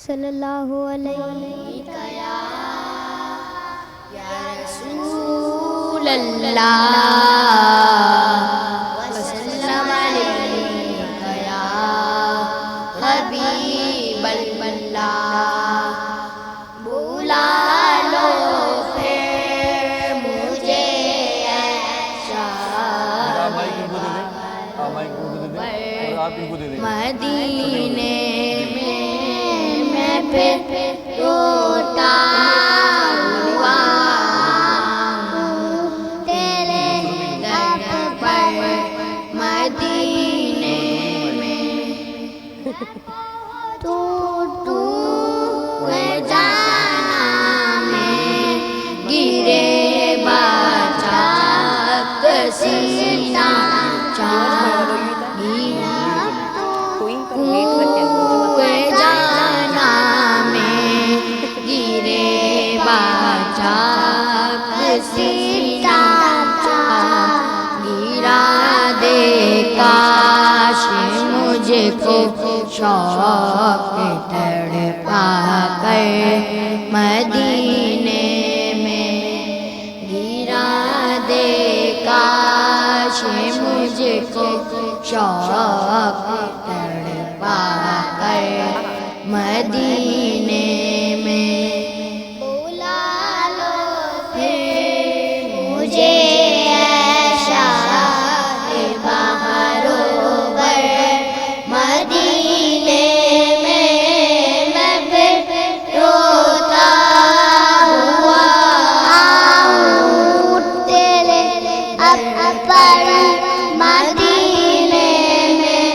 Speaker 9: सल्लल्लाहु अलैहि या रसूल अल्लाह वसल्लम अलैका या हबीब अल्लाह। बुला लो फिर मुझे ऐशा मदीने में मैं फिर रोता हुआ तेरे दर पर मदीने में। तू तू जाना में गिरे बाचा कसीना जाना में गिरे बाचा कसीना गिरा दे काश मुझको शौक तड़पा कर मदीने में। गिरा दे काश मुझको शौक तड़पा कर मदीने में। बुला लो फिर मुझे ऐशा बहारों मदीने में मैं फिर रोता हुआ आऊं तेरे अब पर मदीने में।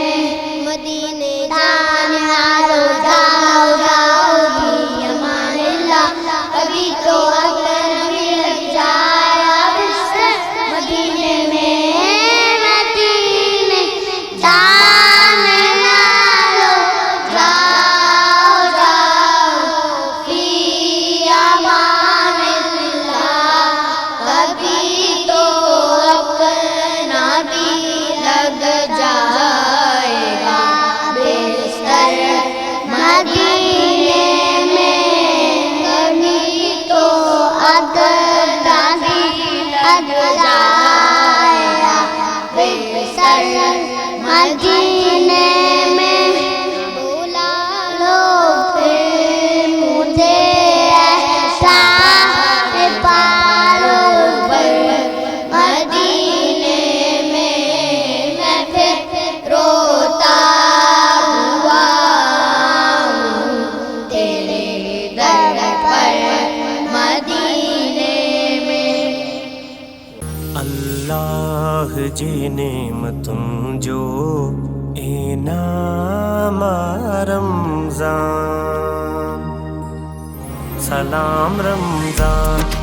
Speaker 9: मदीने जाने हारो जाओ जाओ
Speaker 1: अल्लाह जी नेमतुन जो इनाम रमज़ान सलाम रमज़ान